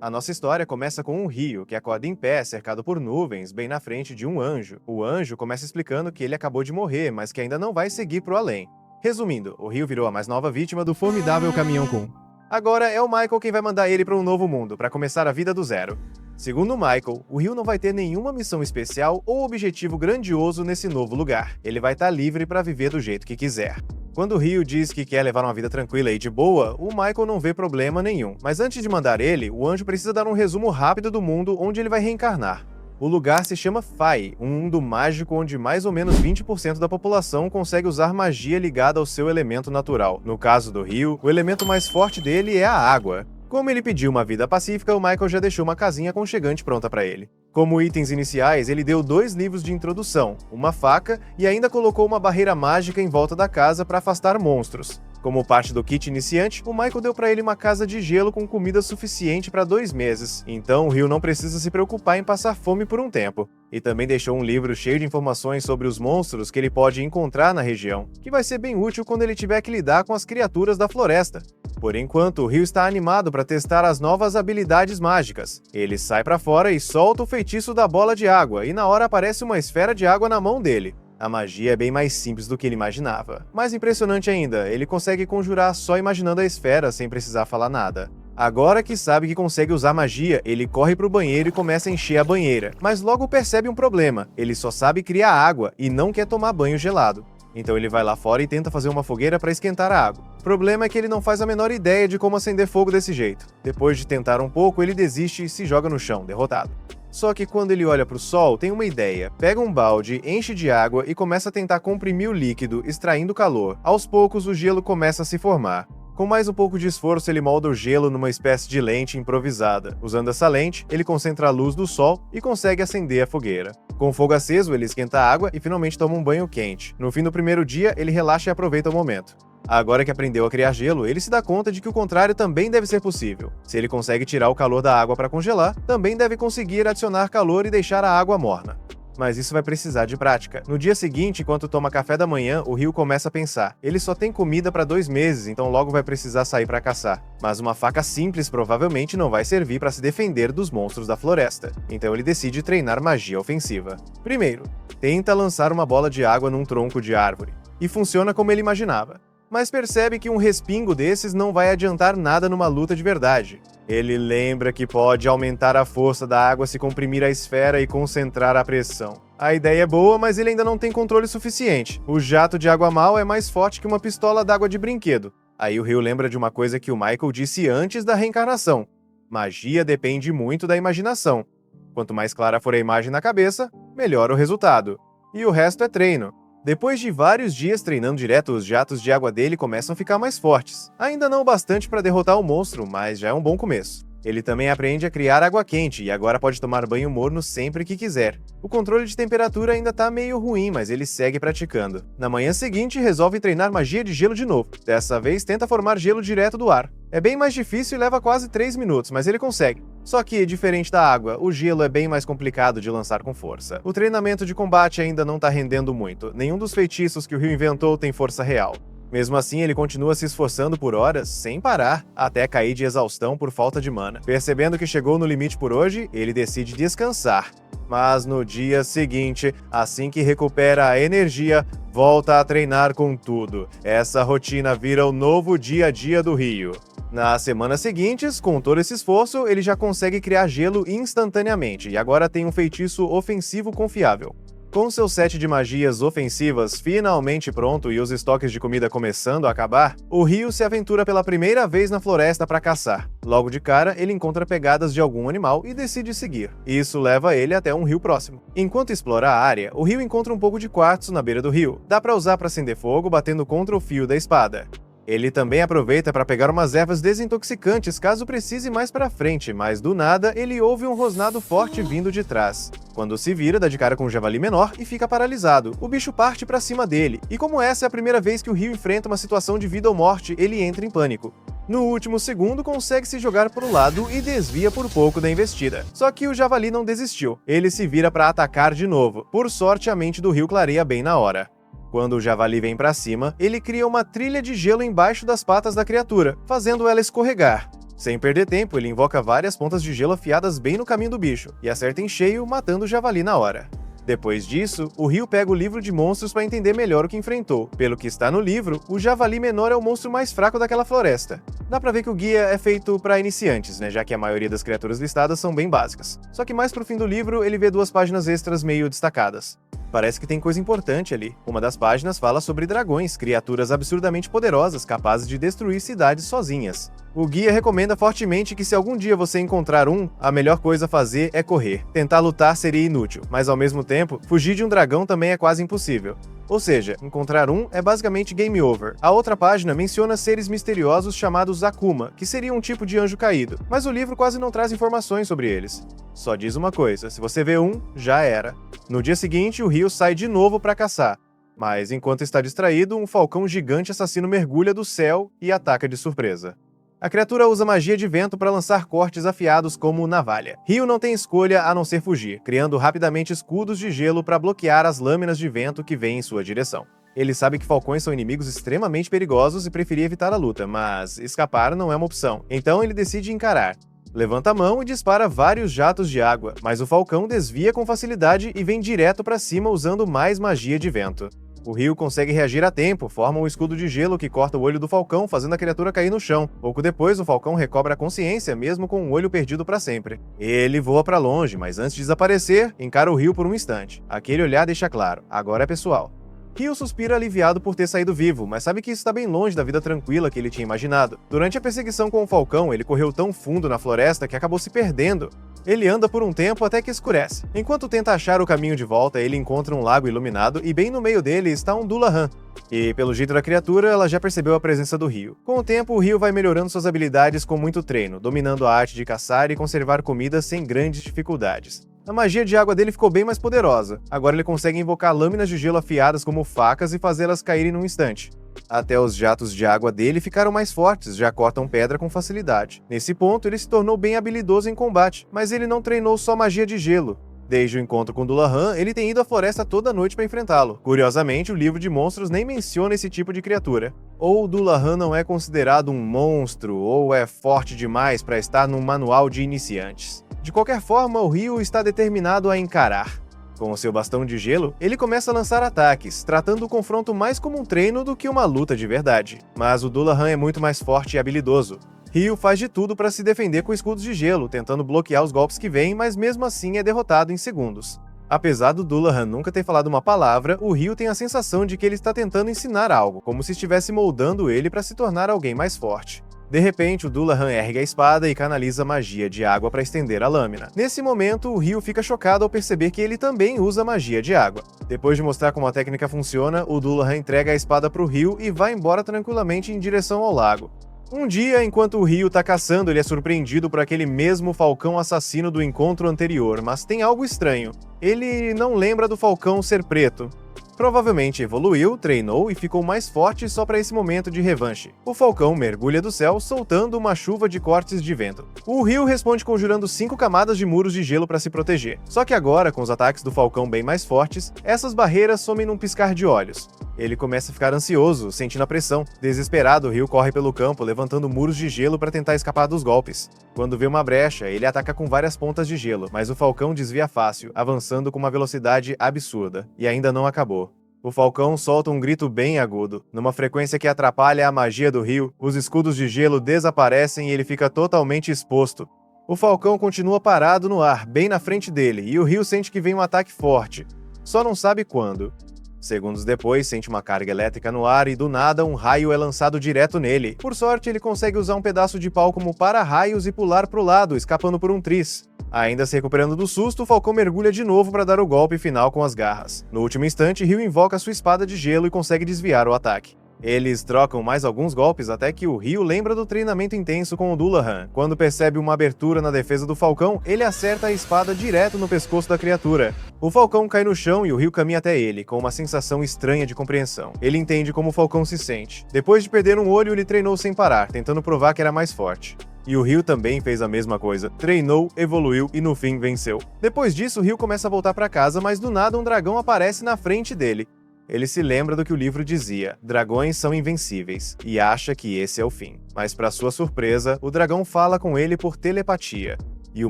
A nossa história começa com um rio que acorda em pé, cercado por nuvens, bem na frente de um anjo. O anjo começa explicando que ele acabou de morrer, mas que ainda não vai seguir pro além. Resumindo, o rio virou a mais nova vítima do formidável Caminhão Kun. Agora é o Michael quem vai mandar ele para um novo mundo, para começar a vida do zero. Segundo o Michael, o Rio não vai ter nenhuma missão especial ou objetivo grandioso nesse novo lugar. Ele vai estar livre para viver do jeito que quiser. Quando o Rio diz que quer levar uma vida tranquila e de boa, o Michael não vê problema nenhum. Mas antes de mandar ele, o anjo precisa dar um resumo rápido do mundo onde ele vai reencarnar. O lugar se chama Fai, um mundo mágico onde mais ou menos 20% da população consegue usar magia ligada ao seu elemento natural. No caso do Rio, o elemento mais forte dele é a água. Como ele pediu uma vida pacífica, o Michael já deixou uma casinha aconchegante pronta para ele. Como itens iniciais, ele deu 2 livros de introdução, uma faca e ainda colocou uma barreira mágica em volta da casa para afastar monstros. Como parte do kit iniciante, o Michael deu para ele uma casa de gelo com comida suficiente para 2 meses, então o Rio não precisa se preocupar em passar fome por um tempo. E também deixou um livro cheio de informações sobre os monstros que ele pode encontrar na região, que vai ser bem útil quando ele tiver que lidar com as criaturas da floresta. Por enquanto, o Rio está animado para testar as novas habilidades mágicas. Ele sai para fora e solta o feitiço da bola de água, e na hora aparece uma esfera de água na mão dele. A magia é bem mais simples do que ele imaginava. Mais impressionante ainda, ele consegue conjurar só imaginando a esfera sem precisar falar nada. Agora que sabe que consegue usar magia, ele corre pro banheiro e começa a encher a banheira, mas logo percebe um problema: ele só sabe criar água e não quer tomar banho gelado. Então ele vai lá fora e tenta fazer uma fogueira para esquentar a água. O problema é que ele não faz a menor ideia de como acender fogo desse jeito. Depois de tentar um pouco, ele desiste e se joga no chão, derrotado. Só que quando ele olha para o sol, tem uma ideia. Pega um balde, enche de água e começa a tentar comprimir o líquido, extraindo calor. Aos poucos, o gelo começa a se formar. Com mais um pouco de esforço, ele molda o gelo numa espécie de lente improvisada. Usando essa lente, ele concentra a luz do sol e consegue acender a fogueira. Com o fogo aceso, ele esquenta a água e finalmente toma um banho quente. No fim do primeiro dia, ele relaxa e aproveita o momento. Agora que aprendeu a criar gelo, ele se dá conta de que o contrário também deve ser possível. Se ele consegue tirar o calor da água para congelar, também deve conseguir adicionar calor e deixar a água morna. Mas isso vai precisar de prática. No dia seguinte, enquanto toma café da manhã, o Rio começa a pensar. Ele só tem comida para 2 meses, então logo vai precisar sair para caçar. Mas uma faca simples provavelmente não vai servir para se defender dos monstros da floresta. Então ele decide treinar magia ofensiva. Primeiro, tenta lançar uma bola de água num tronco de árvore. E funciona como ele imaginava. Mas percebe que um respingo desses não vai adiantar nada numa luta de verdade. Ele lembra que pode aumentar a força da água se comprimir a esfera e concentrar a pressão. A ideia é boa, mas ele ainda não tem controle suficiente. O jato de água mal é mais forte que uma pistola d'água de brinquedo. Aí o Rio lembra de uma coisa que o Michael disse antes da reencarnação. Magia depende muito da imaginação. Quanto mais clara for a imagem na cabeça, melhor o resultado. E o resto é treino. Depois de vários dias treinando direto, os jatos de água dele começam a ficar mais fortes. Ainda não o bastante para derrotar o monstro, mas já é um bom começo. Ele também aprende a criar água quente e agora pode tomar banho morno sempre que quiser. O controle de temperatura ainda tá meio ruim, mas ele segue praticando. Na manhã seguinte, resolve treinar magia de gelo de novo. Dessa vez, tenta formar gelo direto do ar. É bem mais difícil e leva quase 3 minutos, mas ele consegue. Só que, diferente da água, o gelo é bem mais complicado de lançar com força. O treinamento de combate ainda não tá rendendo muito. Nenhum dos feitiços que o Rio inventou tem força real. Mesmo assim, ele continua se esforçando por horas, sem parar, até cair de exaustão por falta de mana. Percebendo que chegou no limite por hoje, ele decide descansar. Mas no dia seguinte, assim que recupera a energia, volta a treinar com tudo. Essa rotina vira o novo dia a dia do Rio. Nas semanas seguintes, com todo esse esforço, ele já consegue criar gelo instantaneamente e agora tem um feitiço ofensivo confiável. Com seu set de magias ofensivas finalmente pronto e os estoques de comida começando a acabar, o Rio se aventura pela primeira vez na floresta para caçar. Logo de cara, ele encontra pegadas de algum animal e decide seguir. Isso leva ele até um rio próximo. Enquanto explora a área, o Rio encontra um pouco de quartzo na beira do rio. Dá para usar para acender fogo batendo contra o fio da espada. Ele também aproveita para pegar umas ervas desintoxicantes caso precise mais para frente, mas do nada ele ouve um rosnado forte vindo de trás. Quando se vira, dá de cara com um javali menor e fica paralisado. O bicho parte para cima dele, e como essa é a primeira vez que o Rio enfrenta uma situação de vida ou morte, ele entra em pânico. No último segundo, consegue se jogar para o lado e desvia por pouco da investida. Só que o javali não desistiu. Ele se vira para atacar de novo. Por sorte, a mente do Rio clareia bem na hora. Quando o javali vem para cima, ele cria uma trilha de gelo embaixo das patas da criatura, fazendo ela escorregar. Sem perder tempo, ele invoca várias pontas de gelo afiadas bem no caminho do bicho, e acerta em cheio, matando o javali na hora. Depois disso, o Ryu pega o livro de monstros para entender melhor o que enfrentou. Pelo que está no livro, o javali menor é o monstro mais fraco daquela floresta. Dá pra ver que o guia é feito para iniciantes, né, já que a maioria das criaturas listadas são bem básicas. Só que mais pro fim do livro, ele vê 2 páginas extras meio destacadas. Parece que tem coisa importante ali. Uma das páginas fala sobre dragões, criaturas absurdamente poderosas capazes de destruir cidades sozinhas. O guia recomenda fortemente que se algum dia você encontrar um, a melhor coisa a fazer é correr. Tentar lutar seria inútil, mas ao mesmo tempo, fugir de um dragão também é quase impossível. Ou seja, encontrar um é basicamente game over. A outra página menciona seres misteriosos chamados Akuma, que seria um tipo de anjo caído, mas o livro quase não traz informações sobre eles. Só diz uma coisa, se você vê um, já era. No dia seguinte, o Ryu sai de novo para caçar. Mas enquanto está distraído, um falcão gigante assassino mergulha do céu e ataca de surpresa. A criatura usa magia de vento para lançar cortes afiados como navalha. Ryu não tem escolha a não ser fugir, criando rapidamente escudos de gelo para bloquear as lâminas de vento que vêm em sua direção. Ele sabe que falcões são inimigos extremamente perigosos e preferia evitar a luta, mas escapar não é uma opção, então ele decide encarar. Levanta a mão e dispara vários jatos de água, mas o falcão desvia com facilidade e vem direto para cima usando mais magia de vento. O Ryu consegue reagir a tempo, forma um escudo de gelo que corta o olho do falcão, fazendo a criatura cair no chão. Pouco depois, o falcão recobra a consciência, mesmo com o olho perdido para sempre. Ele voa para longe, mas antes de desaparecer, encara o Ryu por um instante. Aquele olhar deixa claro, agora é pessoal. Ryu suspira aliviado por ter saído vivo, mas sabe que isso está bem longe da vida tranquila que ele tinha imaginado. Durante a perseguição com o falcão, ele correu tão fundo na floresta que acabou se perdendo. Ele anda por um tempo até que escurece. Enquanto tenta achar o caminho de volta, ele encontra um lago iluminado e bem no meio dele está um Dullahan. E pelo jeito da criatura, ela já percebeu a presença do Ryu. Com o tempo, o Ryu vai melhorando suas habilidades com muito treino, dominando a arte de caçar e conservar comida sem grandes dificuldades. A magia de água dele ficou bem mais poderosa. Agora ele consegue invocar lâminas de gelo afiadas como facas e fazê-las caírem num instante. Até os jatos de água dele ficaram mais fortes, já cortam pedra com facilidade. Nesse ponto, ele se tornou bem habilidoso em combate, mas ele não treinou só magia de gelo. Desde o encontro com Dullahan, ele tem ido à floresta toda noite para enfrentá-lo. Curiosamente, o livro de monstros nem menciona esse tipo de criatura. Ou Dullahan não é considerado um monstro, ou é forte demais para estar num manual de iniciantes. De qualquer forma, o Ryu está determinado a encarar. Com o seu bastão de gelo, ele começa a lançar ataques, tratando o confronto mais como um treino do que uma luta de verdade. Mas o Dullahan é muito mais forte e habilidoso. Ryu faz de tudo para se defender com escudos de gelo, tentando bloquear os golpes que vêm, mas mesmo assim é derrotado em segundos. Apesar do Dullahan nunca ter falado uma palavra, o Ryu tem a sensação de que ele está tentando ensinar algo, como se estivesse moldando ele para se tornar alguém mais forte. De repente, o Dullahan ergue a espada e canaliza magia de água para estender a lâmina. Nesse momento, o Ryu fica chocado ao perceber que ele também usa magia de água. Depois de mostrar como a técnica funciona, o Dullahan entrega a espada para o Ryu e vai embora tranquilamente em direção ao lago. Um dia, enquanto o Ryu tá caçando, ele é surpreendido por aquele mesmo falcão assassino do encontro anterior, mas tem algo estranho. Ele não lembra do falcão ser preto. Provavelmente evoluiu, treinou e ficou mais forte só para esse momento de revanche. O falcão mergulha do céu, soltando uma chuva de cortes de vento. O Ryu responde conjurando 5 camadas de muros de gelo para se proteger. Só que agora, com os ataques do falcão bem mais fortes, essas barreiras somem num piscar de olhos. Ele começa a ficar ansioso, sentindo a pressão. Desesperado, o Ryu corre pelo campo, levantando muros de gelo para tentar escapar dos golpes. Quando vê uma brecha, ele ataca com várias pontas de gelo, mas o falcão desvia fácil, avançando com uma velocidade absurda. E ainda não acabou. O falcão solta um grito bem agudo. Numa frequência que atrapalha a magia do Ryu, os escudos de gelo desaparecem e ele fica totalmente exposto. O falcão continua parado no ar, bem na frente dele, e o Ryu sente que vem um ataque forte. Só não sabe quando. Segundos depois, sente uma carga elétrica no ar e do nada um raio é lançado direto nele. Por sorte, ele consegue usar um pedaço de pau como para-raios e pular pro lado, escapando por um tris. Ainda se recuperando do susto, o falcão mergulha de novo para dar o golpe final com as garras. No último instante, Ryu invoca sua espada de gelo e consegue desviar o ataque. Eles trocam mais alguns golpes até que o Ryu lembra do treinamento intenso com o Dullahan. Quando percebe uma abertura na defesa do falcão, ele acerta a espada direto no pescoço da criatura. O falcão cai no chão e o Ryu caminha até ele, com uma sensação estranha de compreensão. Ele entende como o falcão se sente. Depois de perder um olho, ele treinou sem parar, tentando provar que era mais forte. E o Ryu também fez a mesma coisa. Treinou, evoluiu e no fim venceu. Depois disso, o Ryu começa a voltar para casa, mas do nada um dragão aparece na frente dele. ele se lembra do que o livro dizia: dragões são invencíveis, e acha que esse é o fim. Mas para sua surpresa, o dragão fala com ele por telepatia. E o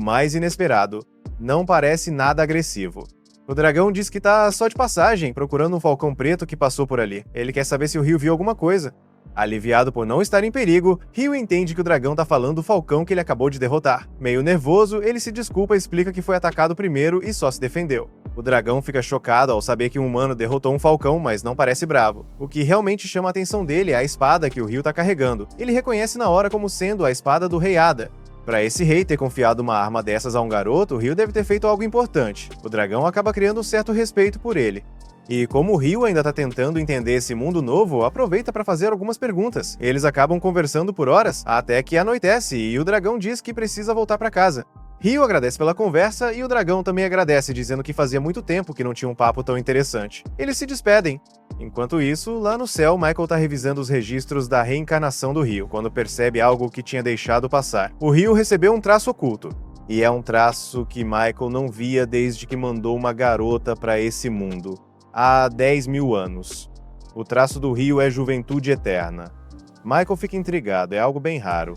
mais inesperado, não parece nada agressivo. O dragão diz que tá só de passagem, procurando um falcão preto que passou por ali. Ele quer saber se o Ryu viu alguma coisa. Aliviado por não estar em perigo, Ryu entende que o dragão tá falando do falcão que ele acabou de derrotar. Meio nervoso, ele se desculpa e explica que foi atacado primeiro e só se defendeu. O dragão fica chocado ao saber que um humano derrotou um falcão, mas não parece bravo. O que realmente chama a atenção dele é a espada que o Ryu tá carregando. Ele reconhece na hora como sendo a espada do Rei Ada. Pra esse rei ter confiado uma arma dessas a um garoto, o Ryu deve ter feito algo importante. O dragão acaba criando um certo respeito por ele. E como o Ryu ainda tá tentando entender esse mundo novo, aproveita para fazer algumas perguntas. Eles acabam conversando por horas, até que anoitece e o dragão diz que precisa voltar para casa. Ryu agradece pela conversa e o dragão também agradece, dizendo que fazia muito tempo que não tinha um papo tão interessante. Eles se despedem. Enquanto isso, lá no céu, Michael tá revisando os registros da reencarnação do Ryu, quando percebe algo que tinha deixado passar. O Ryu recebeu um traço oculto. E é um traço que Michael não via desde que mandou uma garota para esse mundo. Há 10 mil anos. O traço do Ryu é juventude eterna. Michael fica intrigado, é algo bem raro.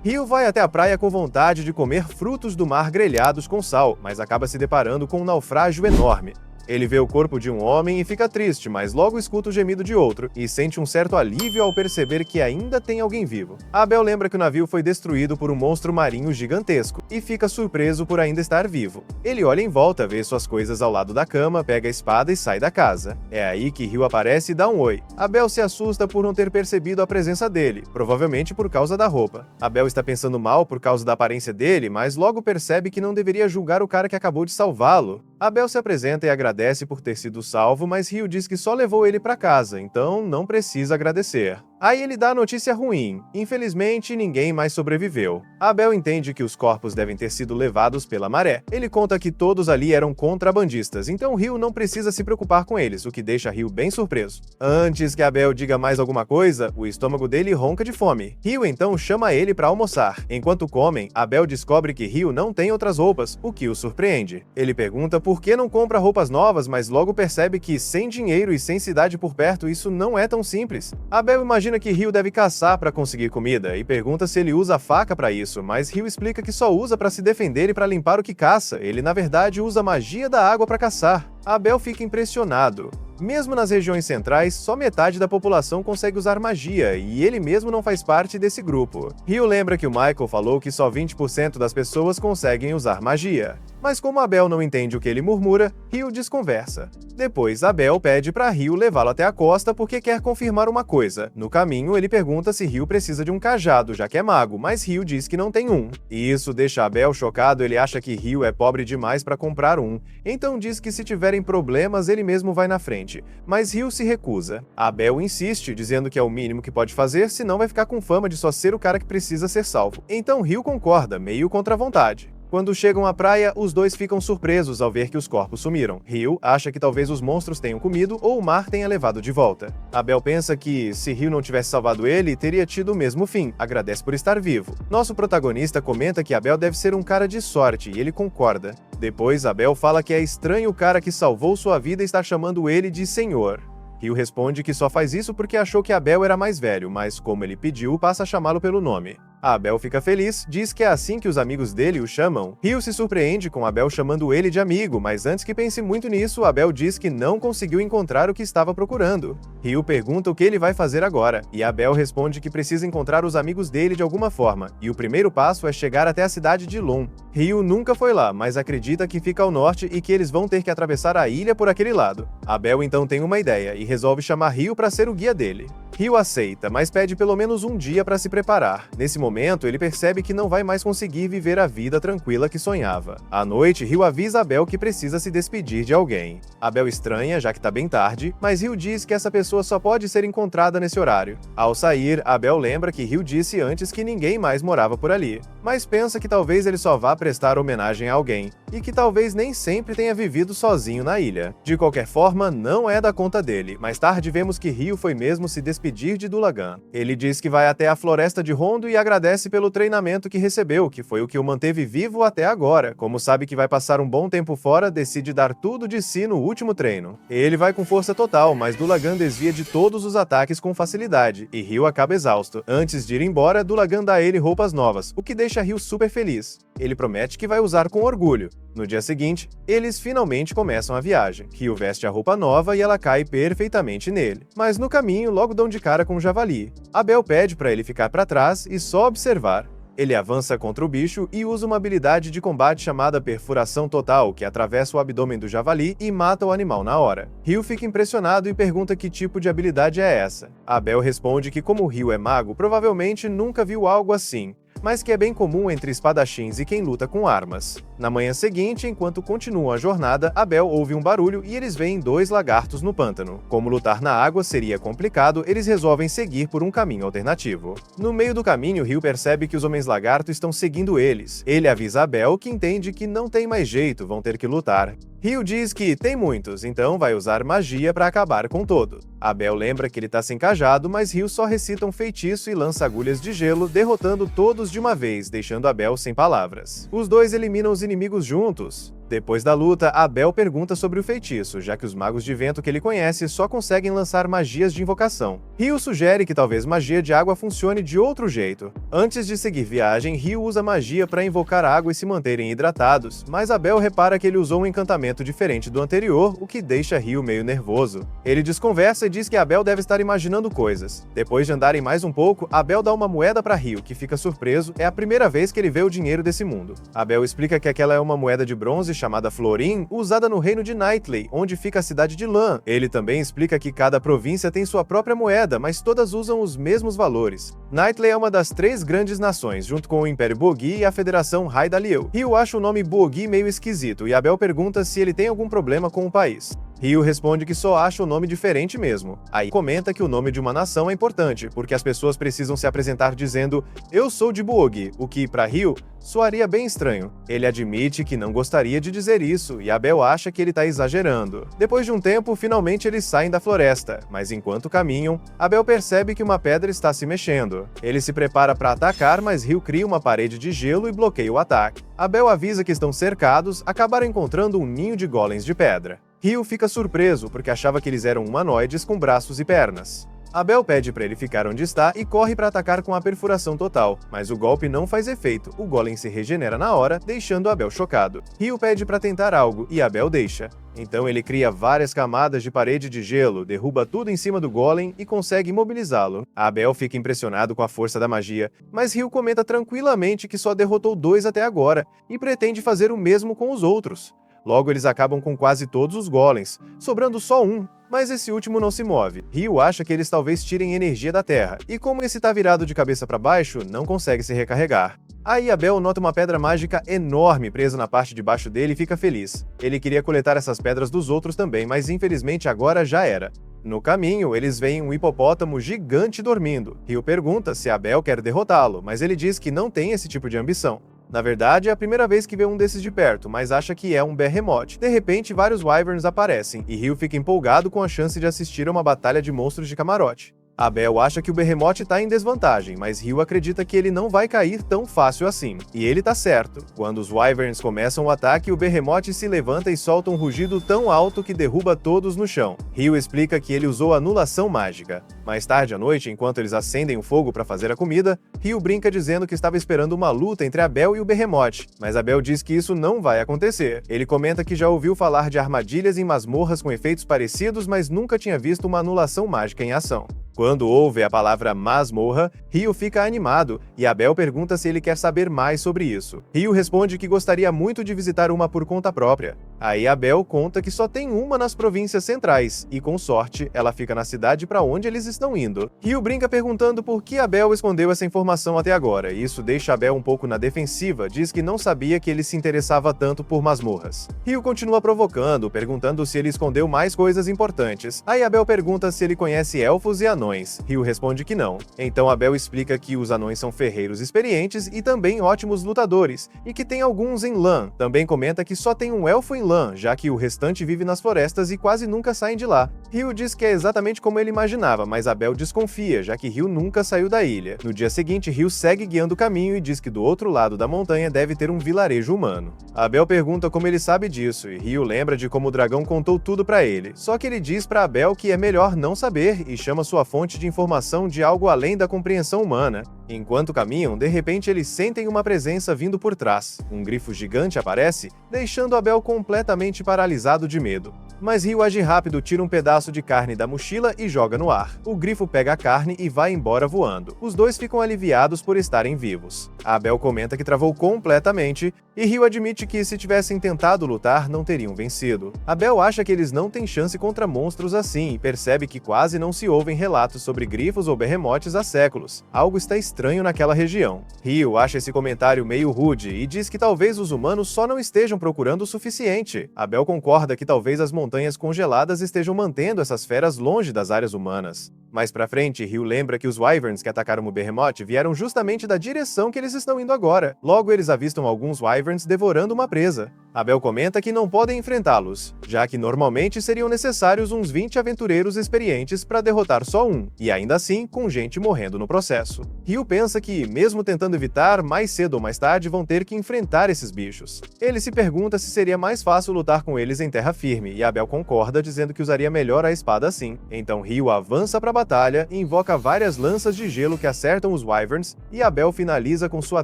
Ryu vai até a praia com vontade de comer frutos do mar grelhados com sal, mas acaba se deparando com um naufrágio enorme. Ele vê o corpo de um homem e fica triste, mas logo escuta o gemido de outro, e sente um certo alívio ao perceber que ainda tem alguém vivo. Abel lembra que o navio foi destruído por um monstro marinho gigantesco, e fica surpreso por ainda estar vivo. Ele olha em volta, vê suas coisas ao lado da cama, pega a espada e sai da casa. É aí que Ryu aparece e dá um oi. Abel se assusta por não ter percebido a presença dele, provavelmente por causa da roupa. Abel está pensando mal por causa da aparência dele, mas logo percebe que não deveria julgar o cara que acabou de salvá-lo. Abel se apresenta e agradece por ter sido salvo, mas Ryu diz que só levou ele para casa, então não precisa agradecer. Aí ele dá a notícia ruim. Infelizmente, ninguém mais sobreviveu. Abel entende que os corpos devem ter sido levados pela maré. Ele conta que todos ali eram contrabandistas, então Ryu não precisa se preocupar com eles, o que deixa Ryu bem surpreso. Antes que Abel diga mais alguma coisa, o estômago dele ronca de fome. Ryu então chama ele para almoçar. Enquanto comem, Abel descobre que Ryu não tem outras roupas, o que o surpreende. Ele pergunta por que não compra roupas novas, mas logo percebe que sem dinheiro e sem cidade por perto, isso não é tão simples. Abel imagina que Ryu deve caçar para conseguir comida e pergunta se ele usa a faca para isso, mas Ryu explica que só usa para se defender e para limpar o que caça. Ele na verdade usa a magia da água para caçar. Abel fica impressionado. Mesmo nas regiões centrais, só metade da população consegue usar magia, e ele mesmo não faz parte desse grupo. Ryu lembra que o Michael falou que só 20% das pessoas conseguem usar magia. Mas como Abel não entende o que ele murmura, Ryu desconversa. Depois, Abel pede para Ryu levá-lo até a costa porque quer confirmar uma coisa. No caminho, ele pergunta se Ryu precisa de um cajado, já que é mago, mas Ryu diz que não tem um. E isso deixa Abel chocado, ele acha que Ryu é pobre demais para comprar um. Então diz que se tiverem problemas, ele mesmo vai na frente. Mas Ryu se recusa. Abel insiste, dizendo que é o mínimo que pode fazer, senão vai ficar com fama de só ser o cara que precisa ser salvo. Então Ryu concorda, meio contra a vontade. Quando chegam à praia, os dois ficam surpresos ao ver que os corpos sumiram. Ryu acha que talvez os monstros tenham comido ou o mar tenha levado de volta. Abel pensa que, se Ryu não tivesse salvado ele, teria tido o mesmo fim. Agradece por estar vivo. Nosso protagonista comenta que Abel deve ser um cara de sorte, e ele concorda. Depois, Abel fala que é estranho o cara que salvou sua vida estar chamando ele de Senhor. Ryu responde que só faz isso porque achou que Abel era mais velho, mas como ele pediu, passa a chamá-lo pelo nome. Abel fica feliz, diz que é assim que os amigos dele o chamam. Ryu se surpreende com Abel chamando ele de amigo, mas antes que pense muito nisso, Abel diz que não conseguiu encontrar o que estava procurando. Ryu pergunta o que ele vai fazer agora, e Abel responde que precisa encontrar os amigos dele de alguma forma, e o primeiro passo é chegar até a cidade de Lum. Ryu nunca foi lá, mas acredita que fica ao norte e que eles vão ter que atravessar a ilha por aquele lado. Abel então tem uma ideia e resolve chamar Ryu para ser o guia dele. Ryu aceita, mas pede pelo menos um dia para se preparar. Nesse momento, ele percebe que não vai mais conseguir viver a vida tranquila que sonhava. À noite, Ryu avisa Abel que precisa se despedir de alguém. Abel estranha, já que tá bem tarde, mas Ryu diz que essa pessoa só pode ser encontrada nesse horário. Ao sair, Abel lembra que Ryu disse antes que ninguém mais morava por ali, mas pensa que talvez ele só vá prestar homenagem a alguém, e que talvez nem sempre tenha vivido sozinho na ilha. De qualquer forma, não é da conta dele. Mais tarde, vemos que Ryu foi mesmo se despedir de Dulagan. Ele diz que vai até a floresta de Rondo e agradece agradece pelo treinamento que recebeu, que foi o que o manteve vivo até agora. Como sabe que vai passar um bom tempo fora, decide dar tudo de si no último treino. Ele vai com força total, mas Dulagan desvia de todos os ataques com facilidade, e Ryu acaba exausto. Antes de ir embora, Dulagan dá a ele roupas novas, o que deixa Ryu super feliz. Ele promete que vai usar com orgulho. No dia seguinte, eles finalmente começam a viagem. Ryu veste a roupa nova e ela cai perfeitamente nele. Mas no caminho, logo dão de cara com o javali. Abel pede para ele ficar para trás e só observar. Ele avança contra o bicho e usa uma habilidade de combate chamada Perfuração Total, que atravessa o abdômen do javali e mata o animal na hora. Ryu fica impressionado e pergunta que tipo de habilidade é essa. Abel responde que como Ryu é mago, provavelmente nunca viu algo assim, mas que é bem comum entre espadachins e quem luta com armas. Na manhã seguinte, enquanto continuam a jornada, Abel ouve um barulho e eles veem 2 lagartos no pântano. Como lutar na água seria complicado, eles resolvem seguir por um caminho alternativo. No meio do caminho, Ryu percebe que os homens-lagarto estão seguindo eles. Ele avisa Abel, que entende que não tem mais jeito, vão ter que lutar. Ryu diz que tem muitos, então vai usar magia para acabar com todos. Abel lembra que ele tá sem cajado, mas Ryu só recita um feitiço e lança agulhas de gelo, derrotando todos de uma vez, deixando Abel sem palavras. Os dois eliminam os inimigos juntos. Depois da luta, Abel pergunta sobre o feitiço, já que os magos de vento que ele conhece só conseguem lançar magias de invocação. Ryu sugere que talvez magia de água funcione de outro jeito. Antes de seguir viagem, Ryu usa magia para invocar água e se manterem hidratados, mas Abel repara que ele usou um encantamento diferente do anterior, o que deixa Ryu meio nervoso. Ele desconversa e diz que Abel deve estar imaginando coisas. Depois de andarem mais um pouco, Abel dá uma moeda para Ryu, que fica surpreso, é a primeira vez que ele vê o dinheiro desse mundo. Abel explica que aquela é uma moeda de bronze chamada Florin, usada no reino de Nightley, onde fica a cidade de Lan. Ele também explica que cada província tem sua própria moeda, mas todas usam os mesmos valores. Nightley é uma das 3 grandes nações, junto com o Império Bogi e a Federação Hydalyeu. Ryu acha o nome Bogi meio esquisito, e Abel pergunta se ele tem algum problema com o país. Ryu responde que só acha o nome diferente mesmo. Aí comenta que o nome de uma nação é importante, porque as pessoas precisam se apresentar dizendo "Eu sou de Buogi", o que, para Ryu, soaria bem estranho. Ele admite que não gostaria de dizer isso, e Abel acha que ele tá exagerando. Depois de um tempo, finalmente eles saem da floresta, mas enquanto caminham, Abel percebe que uma pedra está se mexendo. Ele se prepara para atacar, mas Ryu cria uma parede de gelo e bloqueia o ataque. Abel avisa que estão cercados, acabaram encontrando um ninho de golems de pedra. Ryu fica surpreso porque achava que eles eram humanoides com braços e pernas. Abel pede para ele ficar onde está e corre para atacar com a perfuração total, mas o golpe não faz efeito, o golem se regenera na hora, deixando Abel chocado. Ryu pede para tentar algo e Abel deixa. Então ele cria várias camadas de parede de gelo, derruba tudo em cima do golem e consegue imobilizá-lo. Abel fica impressionado com a força da magia, mas Ryu comenta tranquilamente que só derrotou 2 até agora e pretende fazer o mesmo com os outros. Logo eles acabam com quase todos os golems, sobrando só um, mas esse último não se move. Ryu acha que eles talvez tirem energia da terra, e como esse tá virado de cabeça para baixo, não consegue se recarregar. Aí Abel nota uma pedra mágica enorme presa na parte de baixo dele e fica feliz. Ele queria coletar essas pedras dos outros também, mas infelizmente agora já era. No caminho, eles veem um hipopótamo gigante dormindo. Ryu pergunta se Abel quer derrotá-lo, mas ele diz que não tem esse tipo de ambição. Na verdade, é a primeira vez que vê um desses de perto, mas acha que é um Behemoth. De repente, vários Wyverns aparecem, e Ryu fica empolgado com a chance de assistir a uma batalha de monstros de camarote. Abel acha que o Behemoth tá em desvantagem, mas Ryu acredita que ele não vai cair tão fácil assim. E ele tá certo. Quando os Wyverns começam o ataque, o Behemoth se levanta e solta um rugido tão alto que derruba todos no chão. Ryu explica que ele usou anulação mágica. Mais tarde à noite, enquanto eles acendem o fogo para fazer a comida, Ryu brinca dizendo que estava esperando uma luta entre Abel e o Behemoth, mas Abel diz que isso não vai acontecer. Ele comenta que já ouviu falar de armadilhas em masmorras com efeitos parecidos, mas nunca tinha visto uma anulação mágica em ação. Quando ouve a palavra masmorra, Ryu fica animado e Abel pergunta se ele quer saber mais sobre isso. Ryu responde que gostaria muito de visitar uma por conta própria. Aí Abel conta que só tem uma nas províncias centrais e, com sorte, ela fica na cidade para onde eles estão indo. Ryu brinca perguntando por que Abel escondeu essa informação até agora, e isso deixa Abel um pouco na defensiva, diz que não sabia que ele se interessava tanto por masmorras. Ryu continua provocando, perguntando se ele escondeu mais coisas importantes. Aí Abel pergunta se ele conhece elfos e anões. Ryu responde que não. Então Abel explica que os anões são ferreiros experientes e também ótimos lutadores, e que tem alguns em Lan. Também comenta que só tem um elfo em Lan lã, já que o restante vive nas florestas e quase nunca saem de lá. Ryu diz que é exatamente como ele imaginava, mas Abel desconfia, já que Ryu nunca saiu da ilha. No dia seguinte, Ryu segue guiando o caminho e diz que do outro lado da montanha deve ter um vilarejo humano. Abel pergunta como ele sabe disso, e Ryu lembra de como o dragão contou tudo pra ele. Só que ele diz pra Abel que é melhor não saber e chama sua fonte de informação de algo além da compreensão humana. Enquanto caminham, de repente eles sentem uma presença vindo por trás. Um grifo gigante aparece, deixando Abel completamente paralisado de medo. Mas Ryu age rápido, tira um pedaço de carne da mochila e joga no ar. O grifo pega a carne e vai embora voando. Os dois ficam aliviados por estarem vivos. Abel comenta que travou completamente, e Ryu admite que se tivessem tentado lutar, não teriam vencido. Abel acha que eles não têm chance contra monstros assim e percebe que quase não se ouvem relatos sobre grifos ou berremotes há séculos. Algo está estranho naquela região. Ryu acha esse comentário meio rude e diz que talvez os humanos só não estejam procurando o suficiente. Abel concorda que talvez as montanhas congeladas estejam mantendo essas feras longe das áreas humanas. Mais pra frente, Ryu lembra que os Wyverns que atacaram o Behemoth vieram justamente da direção que eles estão indo agora. Logo, eles avistam alguns Wyverns devorando uma presa. Abel comenta que não podem enfrentá-los, já que normalmente seriam necessários uns 20 aventureiros experientes para derrotar só um, e ainda assim com gente morrendo no processo. Ryu pensa que, mesmo tentando evitar, mais cedo ou mais tarde vão ter que enfrentar esses bichos. Ele se pergunta se seria mais fácil lutar com eles em terra firme, e Abel concorda dizendo que usaria melhor a espada assim. Então Ryu avança para a batalha e invoca várias lanças de gelo que acertam os Wyverns, e Abel finaliza com sua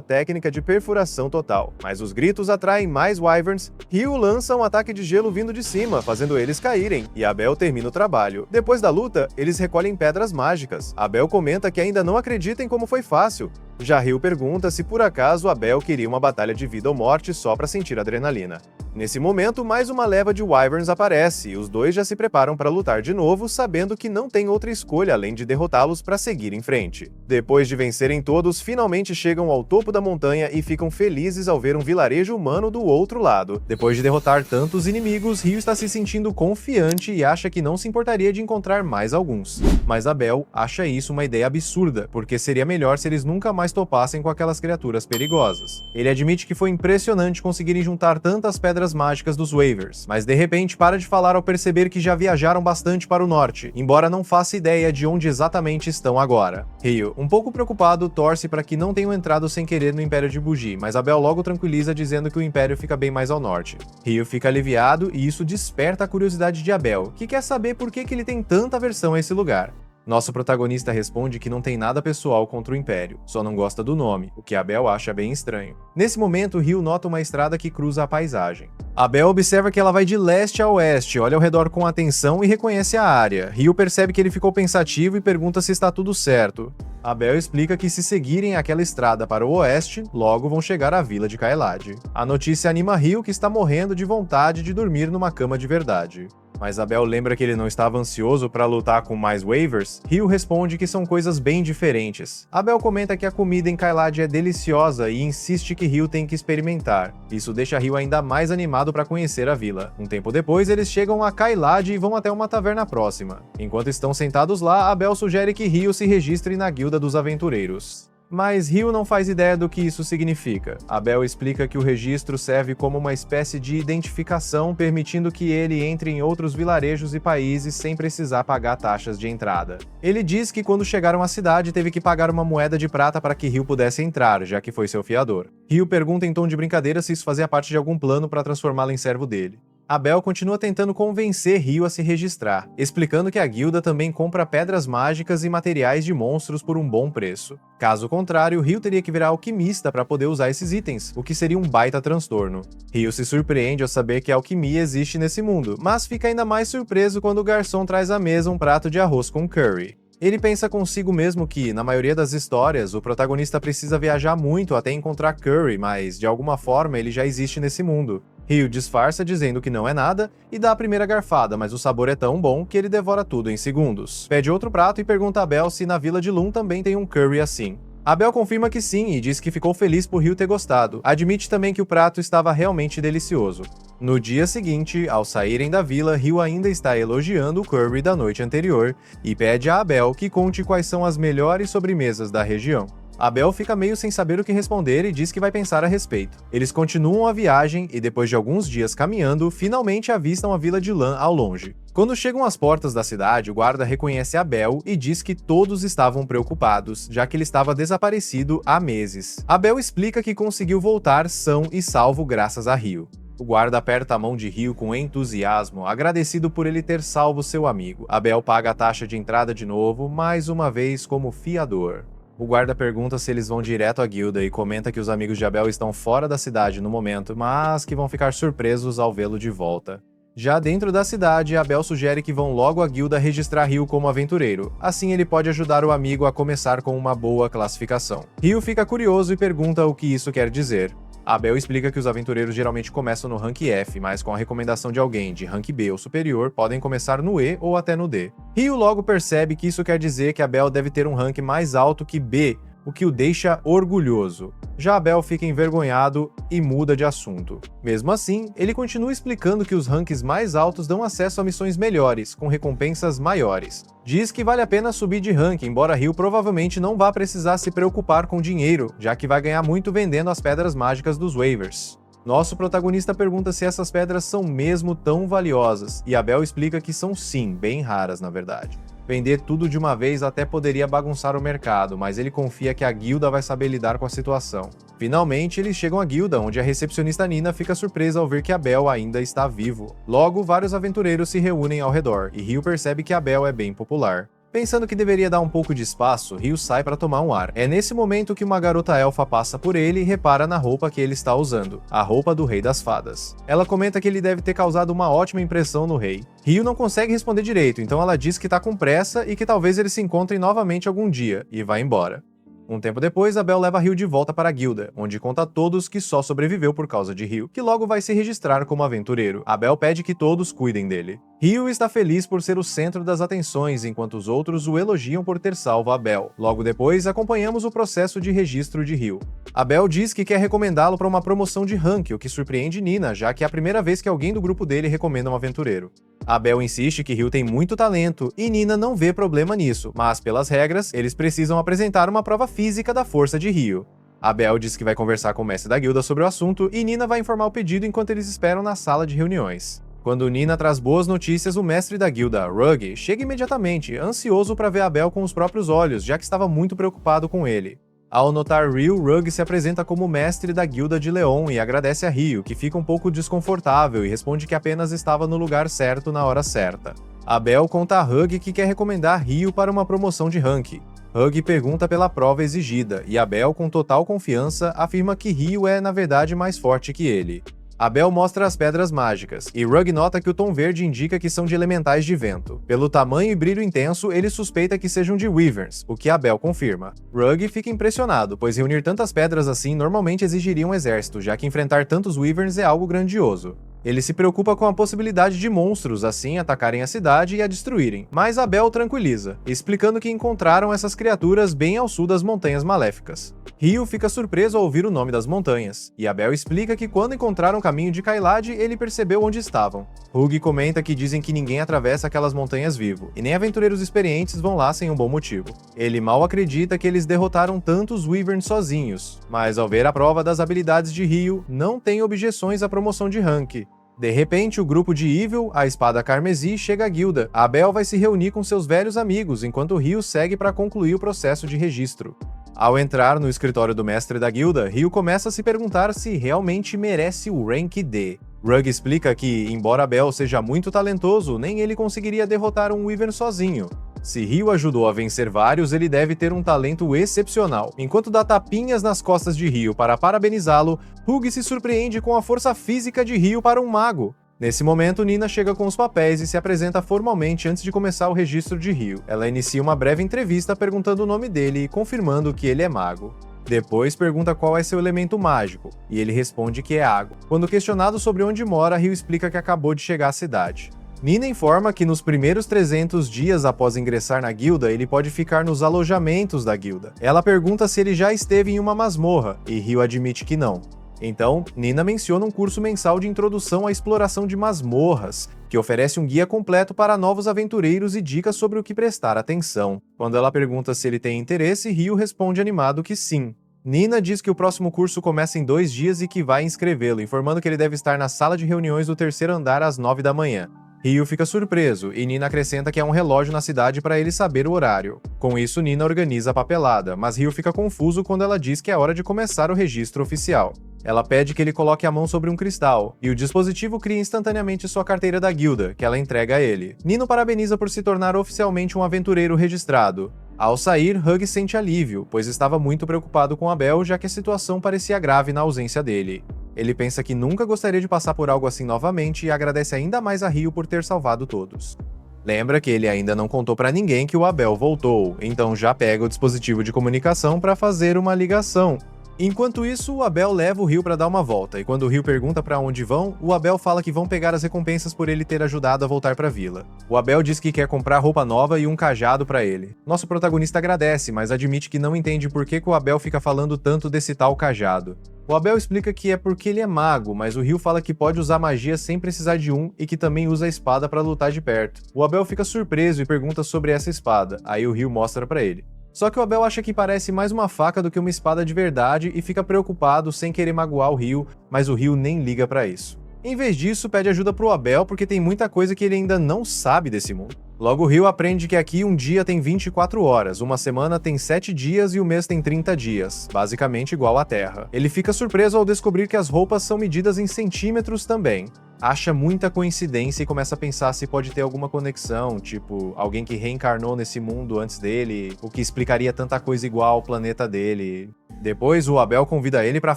técnica de perfuração total. Mas os gritos atraem mais Wyverns. Ryu lança um ataque de gelo vindo de cima, fazendo eles caírem, e Abel termina o trabalho. Depois da luta, eles recolhem pedras mágicas. Abel comenta que ainda não acredita em como foi fácil. Já Ryu pergunta se por acaso Abel queria uma batalha de vida ou morte só para sentir adrenalina. Nesse momento, mais uma leva de Wyverns aparece, e os dois já se preparam para lutar de novo, sabendo que não tem outra escolha além de derrotá-los para seguir em frente. Depois de vencerem todos, finalmente chegam ao topo da montanha e ficam felizes ao ver um vilarejo humano do outro lado. Depois de derrotar tantos inimigos, Ryu está se sentindo confiante e acha que não se importaria de encontrar mais alguns. Mas Abel acha isso uma ideia absurda, porque seria melhor se eles nunca mais topassem com aquelas criaturas perigosas. Ele admite que foi impressionante conseguirem juntar tantas pedras mágicas dos Waivers, mas de repente para de falar ao perceber que já viajaram bastante para o norte, embora não faça ideia de onde exatamente estão agora. Ryu, um pouco preocupado, torce para que não tenham entrado sem querer no Império de Buji, mas Abel logo tranquiliza dizendo que o Império fica bem mais ao norte. Ryu fica aliviado e isso desperta a curiosidade de Abel, que quer saber por que ele tem tanta aversão a esse lugar. Nosso protagonista responde que não tem nada pessoal contra o Império, só não gosta do nome, o que Abel acha bem estranho. Nesse momento, Ryu nota uma estrada que cruza a paisagem. Abel observa que ela vai de leste a oeste, olha ao redor com atenção e reconhece a área. Ryu percebe que ele ficou pensativo e pergunta se está tudo certo. Abel explica que se seguirem aquela estrada para o oeste, logo vão chegar à vila de Kaelad. A notícia anima Ryu, que está morrendo de vontade de dormir numa cama de verdade. Mas Abel lembra que ele não estava ansioso para lutar com mais Waivers. Ryu responde que são coisas bem diferentes. Abel comenta que a comida em Kaelad é deliciosa e insiste que Ryu tem que experimentar. Isso deixa Ryu ainda mais animado para conhecer a vila. Um tempo depois, eles chegam a Kaelad e vão até uma taverna próxima. Enquanto estão sentados lá, Abel sugere que Ryu se registre na Guilda dos Aventureiros. Mas Ryu não faz ideia do que isso significa. Abel explica que o registro serve como uma espécie de identificação, permitindo que ele entre em outros vilarejos e países sem precisar pagar taxas de entrada. Ele diz que quando chegaram à cidade teve que pagar uma moeda de prata para que Ryu pudesse entrar, já que foi seu fiador. Ryu pergunta em tom de brincadeira se isso fazia parte de algum plano para transformá-lo em servo dele. Abel continua tentando convencer Ryu a se registrar, explicando que a guilda também compra pedras mágicas e materiais de monstros por um bom preço. Caso contrário, Ryu teria que virar alquimista para poder usar esses itens, o que seria um baita transtorno. Ryu se surpreende ao saber que a alquimia existe nesse mundo, mas fica ainda mais surpreso quando o garçom traz à mesa um prato de arroz com curry. Ele pensa consigo mesmo que, na maioria das histórias, o protagonista precisa viajar muito até encontrar curry, mas de alguma forma ele já existe nesse mundo. Ryu disfarça dizendo que não é nada e dá a primeira garfada, mas o sabor é tão bom que ele devora tudo em segundos. Pede outro prato e pergunta a Abel se na vila de Lum também tem um curry assim. Abel confirma que sim e diz que ficou feliz por Ryu ter gostado. Admite também que o prato estava realmente delicioso. No dia seguinte, ao saírem da vila, Ryu ainda está elogiando o curry da noite anterior e pede a Abel que conte quais são as melhores sobremesas da região. Abel fica meio sem saber o que responder e diz que vai pensar a respeito. Eles continuam a viagem e, depois de alguns dias caminhando, finalmente avistam a vila de Lan ao longe. Quando chegam às portas da cidade, o guarda reconhece Abel e diz que todos estavam preocupados, já que ele estava desaparecido há meses. Abel explica que conseguiu voltar são e salvo graças a Ryu. O guarda aperta a mão de Ryu com entusiasmo, agradecido por ele ter salvo seu amigo. Abel paga a taxa de entrada de novo, mais uma vez como fiador. O guarda pergunta se eles vão direto à guilda e comenta que os amigos de Abel estão fora da cidade no momento, mas que vão ficar surpresos ao vê-lo de volta. Já dentro da cidade, Abel sugere que vão logo à guilda registrar Ryu como aventureiro, assim ele pode ajudar o amigo a começar com uma boa classificação. Ryu fica curioso e pergunta o que isso quer dizer. Abel explica que os aventureiros geralmente começam no rank F, mas com a recomendação de alguém de rank B ou superior, podem começar no E ou até no D. Ryu logo percebe que isso quer dizer que Abel deve ter um rank mais alto que B, o que o deixa orgulhoso. Já Abel fica envergonhado e muda de assunto. Mesmo assim, ele continua explicando que os ranks mais altos dão acesso a missões melhores, com recompensas maiores. Diz que vale a pena subir de rank, embora Ryu provavelmente não vá precisar se preocupar com dinheiro, já que vai ganhar muito vendendo as pedras mágicas dos waivers. Nosso protagonista pergunta se essas pedras são mesmo tão valiosas, e Abel explica que são sim, bem raras na verdade. Vender tudo de uma vez até poderia bagunçar o mercado, mas ele confia que a guilda vai saber lidar com a situação. Finalmente, eles chegam à guilda, onde a recepcionista Nina fica surpresa ao ver que Abel ainda está vivo. Logo, vários aventureiros se reúnem ao redor, e Ryu percebe que Abel é bem popular. Pensando que deveria dar um pouco de espaço, Ryu sai para tomar um ar. É nesse momento que uma garota elfa passa por ele e repara na roupa que ele está usando, a roupa do Rei das Fadas. Ela comenta que ele deve ter causado uma ótima impressão no rei. Ryu não consegue responder direito, então ela diz que tá com pressa e que talvez eles se encontrem novamente algum dia, e vai embora. Um tempo depois, Abel leva Ryu de volta para a guilda, onde conta a todos que só sobreviveu por causa de Ryu, que logo vai se registrar como aventureiro. Abel pede que todos cuidem dele. Ryu está feliz por ser o centro das atenções, enquanto os outros o elogiam por ter salvo Abel. Logo depois, acompanhamos o processo de registro de Ryu. Abel diz que quer recomendá-lo para uma promoção de rank, o que surpreende Nina, já que é a primeira vez que alguém do grupo dele recomenda um aventureiro. Abel insiste que Ryu tem muito talento e Nina não vê problema nisso, mas pelas regras, eles precisam apresentar uma prova física da força de Ryu. Abel diz que vai conversar com o mestre da guilda sobre o assunto e Nina vai informar o pedido enquanto eles esperam na sala de reuniões. Quando Nina traz boas notícias, o mestre da guilda, Rugg, chega imediatamente, ansioso para ver Abel com os próprios olhos, já que estava muito preocupado com ele. Ao notar Ryu, Rugg se apresenta como mestre da guilda de Leon e agradece a Ryu, que fica um pouco desconfortável e responde que apenas estava no lugar certo na hora certa. Abel conta a Rugg que quer recomendar Ryu para uma promoção de rank. Rugg pergunta pela prova exigida, e Abel, com total confiança, afirma que Ryu é, na verdade, mais forte que ele. Abel mostra as pedras mágicas, e Rugg nota que o tom verde indica que são de elementais de vento. Pelo tamanho e brilho intenso, ele suspeita que sejam de Wyverns, o que Abel confirma. Rugg fica impressionado, pois reunir tantas pedras assim normalmente exigiria um exército, já que enfrentar tantos Wyverns é algo grandioso. Ele se preocupa com a possibilidade de monstros assim atacarem a cidade e a destruírem, mas Abel tranquiliza, explicando que encontraram essas criaturas bem ao sul das Montanhas Maléficas. Ryu fica surpreso ao ouvir o nome das montanhas, e Abel explica que quando encontraram o caminho de Caelid, ele percebeu onde estavam. Rugg comenta que dizem que ninguém atravessa aquelas montanhas vivo, e nem aventureiros experientes vão lá sem um bom motivo. Ele mal acredita que eles derrotaram tantos Wyverns sozinhos, mas ao ver a prova das habilidades de Ryu, não tem objeções à promoção de rank. De repente, o grupo de Evil, a Espada Carmesi, chega à guilda. Abel vai se reunir com seus velhos amigos, enquanto Ryu segue para concluir o processo de registro. Ao entrar no escritório do mestre da guilda, Ryu começa a se perguntar se realmente merece o rank D. Rugg explica que, embora Abel seja muito talentoso, nem ele conseguiria derrotar um Wyvern sozinho. Se Ryu ajudou a vencer vários, ele deve ter um talento excepcional. Enquanto dá tapinhas nas costas de Ryu para parabenizá-lo, Rugg se surpreende com a força física de Ryu para um mago. Nesse momento, Nina chega com os papéis e se apresenta formalmente antes de começar o registro de Ryu. Ela inicia uma breve entrevista perguntando o nome dele e confirmando que ele é mago. Depois pergunta qual é seu elemento mágico, e ele responde que é água. Quando questionado sobre onde mora, Ryu explica que acabou de chegar à cidade. Nina informa que nos primeiros 300 dias após ingressar na guilda, ele pode ficar nos alojamentos da guilda. Ela pergunta se ele já esteve em uma masmorra, e Ryu admite que não. Então, Nina menciona um curso mensal de introdução à exploração de masmorras, que oferece um guia completo para novos aventureiros e dicas sobre o que prestar atenção. Quando ela pergunta se ele tem interesse, Ryu responde animado que sim. Nina diz que o próximo curso começa em 2 dias e que vai inscrevê-lo, informando que ele deve estar na sala de reuniões do 3º andar às 9 da manhã. Ryu fica surpreso, e Nina acrescenta que há um relógio na cidade para ele saber o horário. Com isso, Nina organiza a papelada, mas Ryu fica confuso quando ela diz que é hora de começar o registro oficial. Ela pede que ele coloque a mão sobre um cristal, e o dispositivo cria instantaneamente sua carteira da guilda, que ela entrega a ele. Nino parabeniza por se tornar oficialmente um aventureiro registrado. Ao sair, Hug sente alívio, pois estava muito preocupado com Abel, já que a situação parecia grave na ausência dele. Ele pensa que nunca gostaria de passar por algo assim novamente e agradece ainda mais a Ryu por ter salvado todos. Lembra que ele ainda não contou pra ninguém que o Abel voltou, então já pega o dispositivo de comunicação para fazer uma ligação. Enquanto isso, o Abel leva o Ryu para dar uma volta, e quando o Ryu pergunta para onde vão, o Abel fala que vão pegar as recompensas por ele ter ajudado a voltar para a vila. O Abel diz que quer comprar roupa nova e um cajado para ele. Nosso protagonista agradece, mas admite que não entende por que o Abel fica falando tanto desse tal cajado. O Abel explica que é porque ele é mago, mas o Ryu fala que pode usar magia sem precisar de um e que também usa a espada para lutar de perto. O Abel fica surpreso e pergunta sobre essa espada, aí o Ryu mostra para ele. Só que o Abel acha que parece mais uma faca do que uma espada de verdade e fica preocupado sem querer magoar o Ryu, mas o Ryu nem liga pra isso. Em vez disso, pede ajuda pro Abel porque tem muita coisa que ele ainda não sabe desse mundo. Logo, o Ryu aprende que aqui um dia tem 24 horas, uma semana tem 7 dias e o mês tem 30 dias, basicamente igual à Terra. Ele fica surpreso ao descobrir que as roupas são medidas em centímetros também. Acha muita coincidência e começa a pensar se pode ter alguma conexão, tipo, alguém que reencarnou nesse mundo antes dele, o que explicaria tanta coisa igual ao planeta dele. Depois, o Abel convida ele para a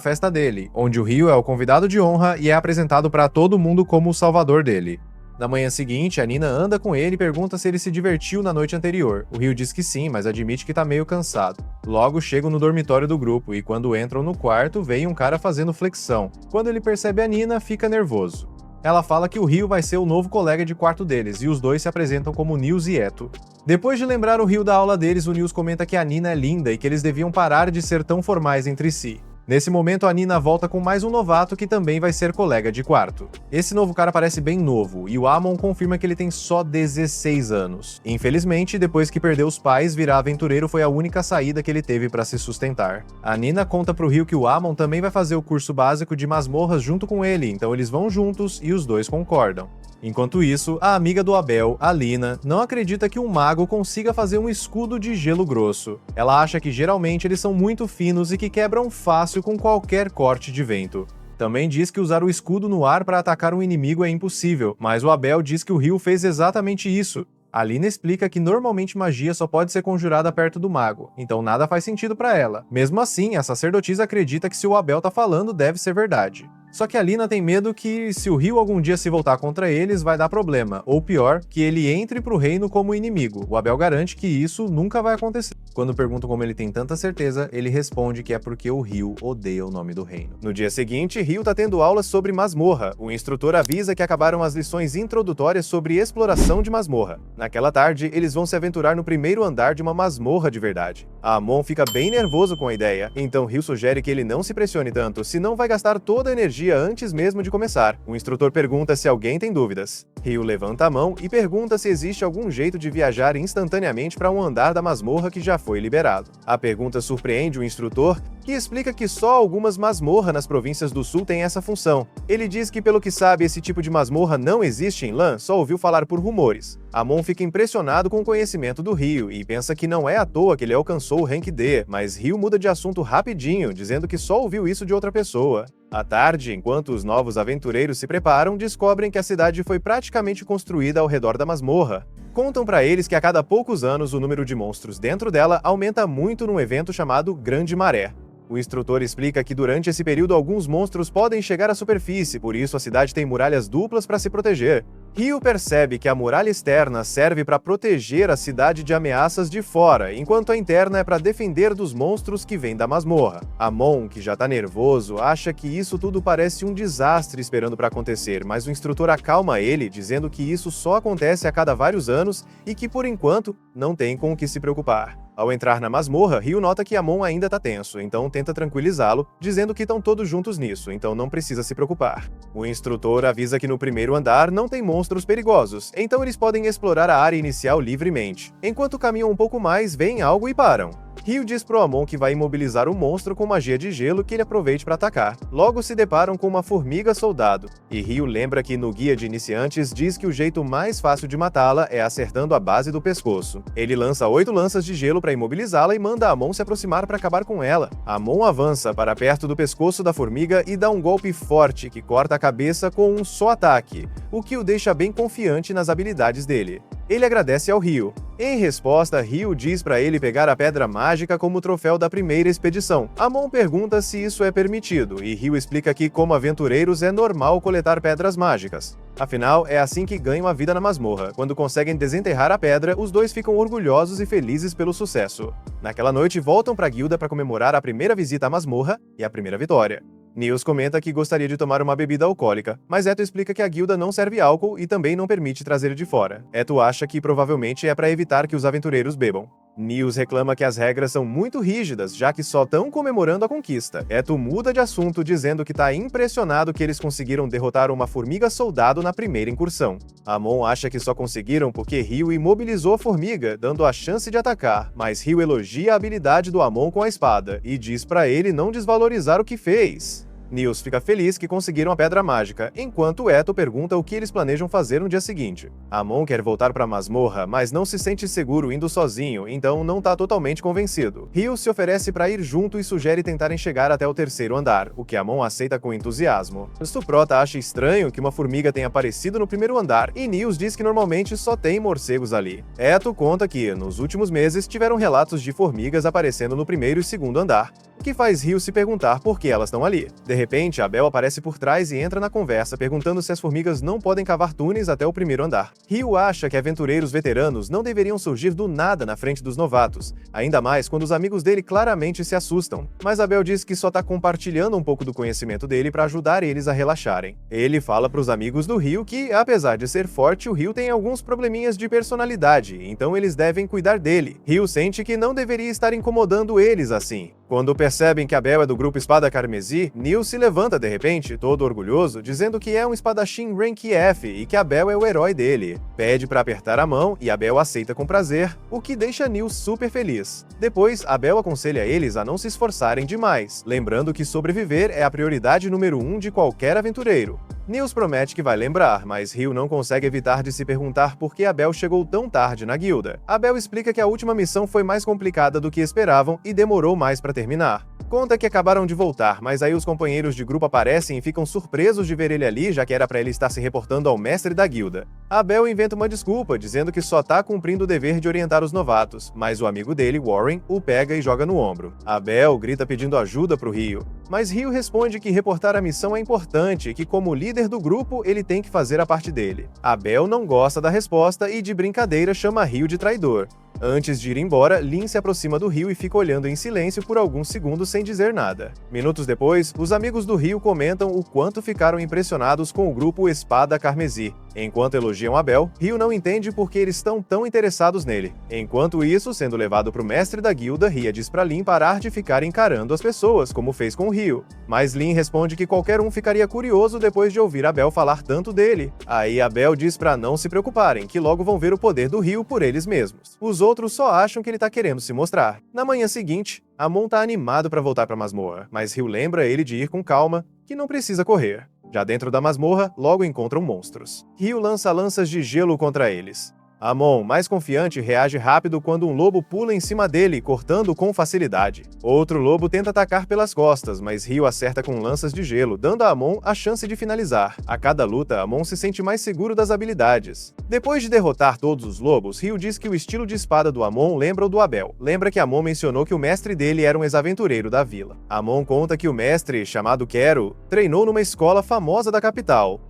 festa dele, onde o Ryu é o convidado de honra e é apresentado para todo mundo como o salvador dele. Na manhã seguinte, a Nina anda com ele e pergunta se ele se divertiu na noite anterior. O Ryu diz que sim, mas admite que tá meio cansado. Logo, chegam no dormitório do grupo e quando entram no quarto, vem um cara fazendo flexão. Quando ele percebe a Nina, fica nervoso. Ela fala que o Ryu vai ser o novo colega de quarto deles, e os dois se apresentam como Nils e Eto. Depois de lembrar o Ryu da aula deles, o Nils comenta que a Nina é linda e que eles deviam parar de ser tão formais entre si. Nesse momento, a Nina volta com mais um novato que também vai ser colega de quarto. Esse novo cara parece bem novo, e o Amon confirma que ele tem só 16 anos. Infelizmente, depois que perdeu os pais, virar aventureiro foi a única saída que ele teve para se sustentar. A Nina conta pro Ryu que o Amon também vai fazer o curso básico de masmorras junto com ele, então eles vão juntos e os dois concordam. Enquanto isso, a amiga do Abel, a Lina, não acredita que um mago consiga fazer um escudo de gelo grosso. Ela acha que geralmente eles são muito finos e que quebram fácil com qualquer corte de vento. Também diz que usar o escudo no ar para atacar um inimigo é impossível, mas o Abel diz que o Ryu fez exatamente isso. A Lina explica que normalmente magia só pode ser conjurada perto do mago, então nada faz sentido para ela. Mesmo assim, a sacerdotisa acredita que se o Abel tá falando, deve ser verdade. Só que a Lina tem medo que, se o Ryu algum dia se voltar contra eles, vai dar problema, ou pior, que ele entre pro reino como inimigo. O Abel garante que isso nunca vai acontecer. Quando perguntam como ele tem tanta certeza, ele responde que é porque o Ryu odeia o nome do reino. No dia seguinte, Ryu tá tendo aulas sobre masmorra. O instrutor avisa que acabaram as lições introdutórias sobre exploração de masmorra. Naquela tarde, eles vão se aventurar no primeiro andar de uma masmorra de verdade. A Amon fica bem nervoso com a ideia, então Ryu sugere que ele não se pressione tanto, senão vai gastar toda a energia antes mesmo de começar. O instrutor pergunta se alguém tem dúvidas. Ryu levanta a mão e pergunta se existe algum jeito de viajar instantaneamente para um andar da masmorra que já foi liberado. A pergunta surpreende o instrutor, que explica que só algumas masmorras nas províncias do sul têm essa função. Ele diz que, pelo que sabe, esse tipo de masmorra não existe em Lan, só ouviu falar por rumores. Amon fica impressionado com o conhecimento do Ryu e pensa que não é à toa que ele alcançou o Rank D, mas Ryu muda de assunto rapidinho, dizendo que só ouviu isso de outra pessoa. À tarde, enquanto os novos aventureiros se preparam, descobrem que a cidade foi praticamente construída ao redor da masmorra. Contam pra eles que a cada poucos anos o número de monstros dentro dela aumenta muito num evento chamado Grande Maré. O instrutor explica que durante esse período alguns monstros podem chegar à superfície, por isso a cidade tem muralhas duplas para se proteger. Ryu percebe que a muralha externa serve para proteger a cidade de ameaças de fora, enquanto a interna é para defender dos monstros que vêm da masmorra. Amon, que já tá nervoso, acha que isso tudo parece um desastre esperando para acontecer, mas o instrutor acalma ele, dizendo que isso só acontece a cada vários anos e que, por enquanto, não tem com o que se preocupar. Ao entrar na masmorra, Ryu nota que Amon ainda tá tenso, então tenta tranquilizá-lo, dizendo que estão todos juntos nisso, então não precisa se preocupar. O instrutor avisa que no primeiro andar não tem monstros perigosos, então eles podem explorar a área inicial livremente. Enquanto caminham um pouco mais, veem algo e param. Ryu diz pro Amon que vai imobilizar o monstro com magia de gelo que ele aproveite para atacar. Logo se deparam com uma formiga soldado, e Ryu lembra que no guia de iniciantes diz que o jeito mais fácil de matá-la é acertando a base do pescoço. Ele lança 8 lanças de gelo para imobilizá-la e manda Amon se aproximar para acabar com ela. Amon avança para perto do pescoço da formiga e dá um golpe forte que corta a cabeça com um só ataque, o que o deixa bem confiante nas habilidades dele. Ele agradece ao Ryu. Em resposta, Ryu diz para ele pegar a pedra mágica como troféu da primeira expedição. Amon pergunta se isso é permitido, e Ryu explica que, como aventureiros, é normal coletar pedras mágicas. Afinal, é assim que ganham a vida na masmorra. Quando conseguem desenterrar a pedra, os dois ficam orgulhosos e felizes pelo sucesso. Naquela noite, voltam para a guilda para comemorar a primeira visita à masmorra e a primeira vitória. Nils comenta que gostaria de tomar uma bebida alcoólica, mas Eto explica que a guilda não serve álcool e também não permite trazer de fora. Eto acha que provavelmente é para evitar que os aventureiros bebam. Nils reclama que as regras são muito rígidas, já que só estão comemorando a conquista. Eto muda de assunto, dizendo que está impressionado que eles conseguiram derrotar uma formiga soldado na primeira incursão. Amon acha que só conseguiram porque Ryu imobilizou a formiga, dando a chance de atacar, mas Ryu elogia a habilidade do Amon com a espada e diz para ele não desvalorizar o que fez. Nils fica feliz que conseguiram a pedra mágica, enquanto Eto pergunta o que eles planejam fazer no dia seguinte. Amon quer voltar para a masmorra, mas não se sente seguro indo sozinho, então não tá totalmente convencido. Ryu se oferece para ir junto e sugere tentarem chegar até o terceiro andar, o que Amon aceita com entusiasmo. Stuprota acha estranho que uma formiga tenha aparecido no primeiro andar, e Nils diz que normalmente só tem morcegos ali. Eto conta que, nos últimos meses, tiveram relatos de formigas aparecendo no primeiro e segundo andar, o que faz Ryu se perguntar por que elas estão ali. De repente, Abel aparece por trás e entra na conversa, perguntando se as formigas não podem cavar túneis até o primeiro andar. Ryu acha que aventureiros veteranos não deveriam surgir do nada na frente dos novatos, ainda mais quando os amigos dele claramente se assustam. Mas Abel diz que só tá compartilhando um pouco do conhecimento dele para ajudar eles a relaxarem. Ele fala pros amigos do Ryu que, apesar de ser forte, o Ryu tem alguns probleminhas de personalidade, então eles devem cuidar dele. Ryu sente que não deveria estar incomodando eles assim. Quando percebem que Abel é do grupo Espada Carmesi, Nils se levanta de repente, todo orgulhoso, dizendo que é um espadachim Rank F e que Abel é o herói dele. Pede para apertar a mão e Abel aceita com prazer, o que deixa Nils super feliz. Depois, Abel aconselha eles a não se esforçarem demais, lembrando que sobreviver é a prioridade número 1 de qualquer aventureiro. Nils promete que vai lembrar, mas Ryu não consegue evitar de se perguntar por que Abel chegou tão tarde na guilda. Abel explica que a última missão foi mais complicada do que esperavam e demorou mais para terminar. Conta que acabaram de voltar, mas aí os companheiros de grupo aparecem e ficam surpresos de ver ele ali, já que era para ele estar se reportando ao mestre da guilda. Abel inventa uma desculpa, dizendo que só tá cumprindo o dever de orientar os novatos, mas o amigo dele, Warren, o pega e joga no ombro. Abel grita pedindo ajuda pro Ryu, mas Ryu responde que reportar a missão é importante e que, como líder do grupo, ele tem que fazer a parte dele. Abel não gosta da resposta e, de brincadeira, chama Ryu de traidor. Antes de ir embora, Lin se aproxima do Ryu e fica olhando em silêncio por alguns segundos sem dizer nada. Minutos depois, os amigos do Ryu comentam o quanto ficaram impressionados com o grupo Espada Carmesi. Enquanto elogiam Abel, Ryu não entende por que eles estão tão interessados nele. Enquanto isso, sendo levado pro mestre da guilda, Ria diz pra Lin parar de ficar encarando as pessoas, como fez com o Ryu. Mas Lin responde que qualquer um ficaria curioso depois de ouvir Abel falar tanto dele. Aí Abel diz pra não se preocuparem, que logo vão ver o poder do Ryu por eles mesmos. Os outros só acham que ele tá querendo se mostrar. Na manhã seguinte, Amon tá animado pra voltar pra masmorra, mas Ryu lembra ele de ir com calma, que não precisa correr. Já dentro da masmorra, logo encontram monstros. Ryu lança lanças de gelo contra eles. Amon, mais confiante, reage rápido quando um lobo pula em cima dele, cortando com facilidade. Outro lobo tenta atacar pelas costas, mas Ryu acerta com lanças de gelo, dando a Amon a chance de finalizar. A cada luta, Amon se sente mais seguro das habilidades. Depois de derrotar todos os lobos, Ryu diz que o estilo de espada do Amon lembra o do Abel. Lembra que Amon mencionou que o mestre dele era um ex-aventureiro da vila. Amon conta que o mestre, chamado Quero, treinou numa escola famosa da capital.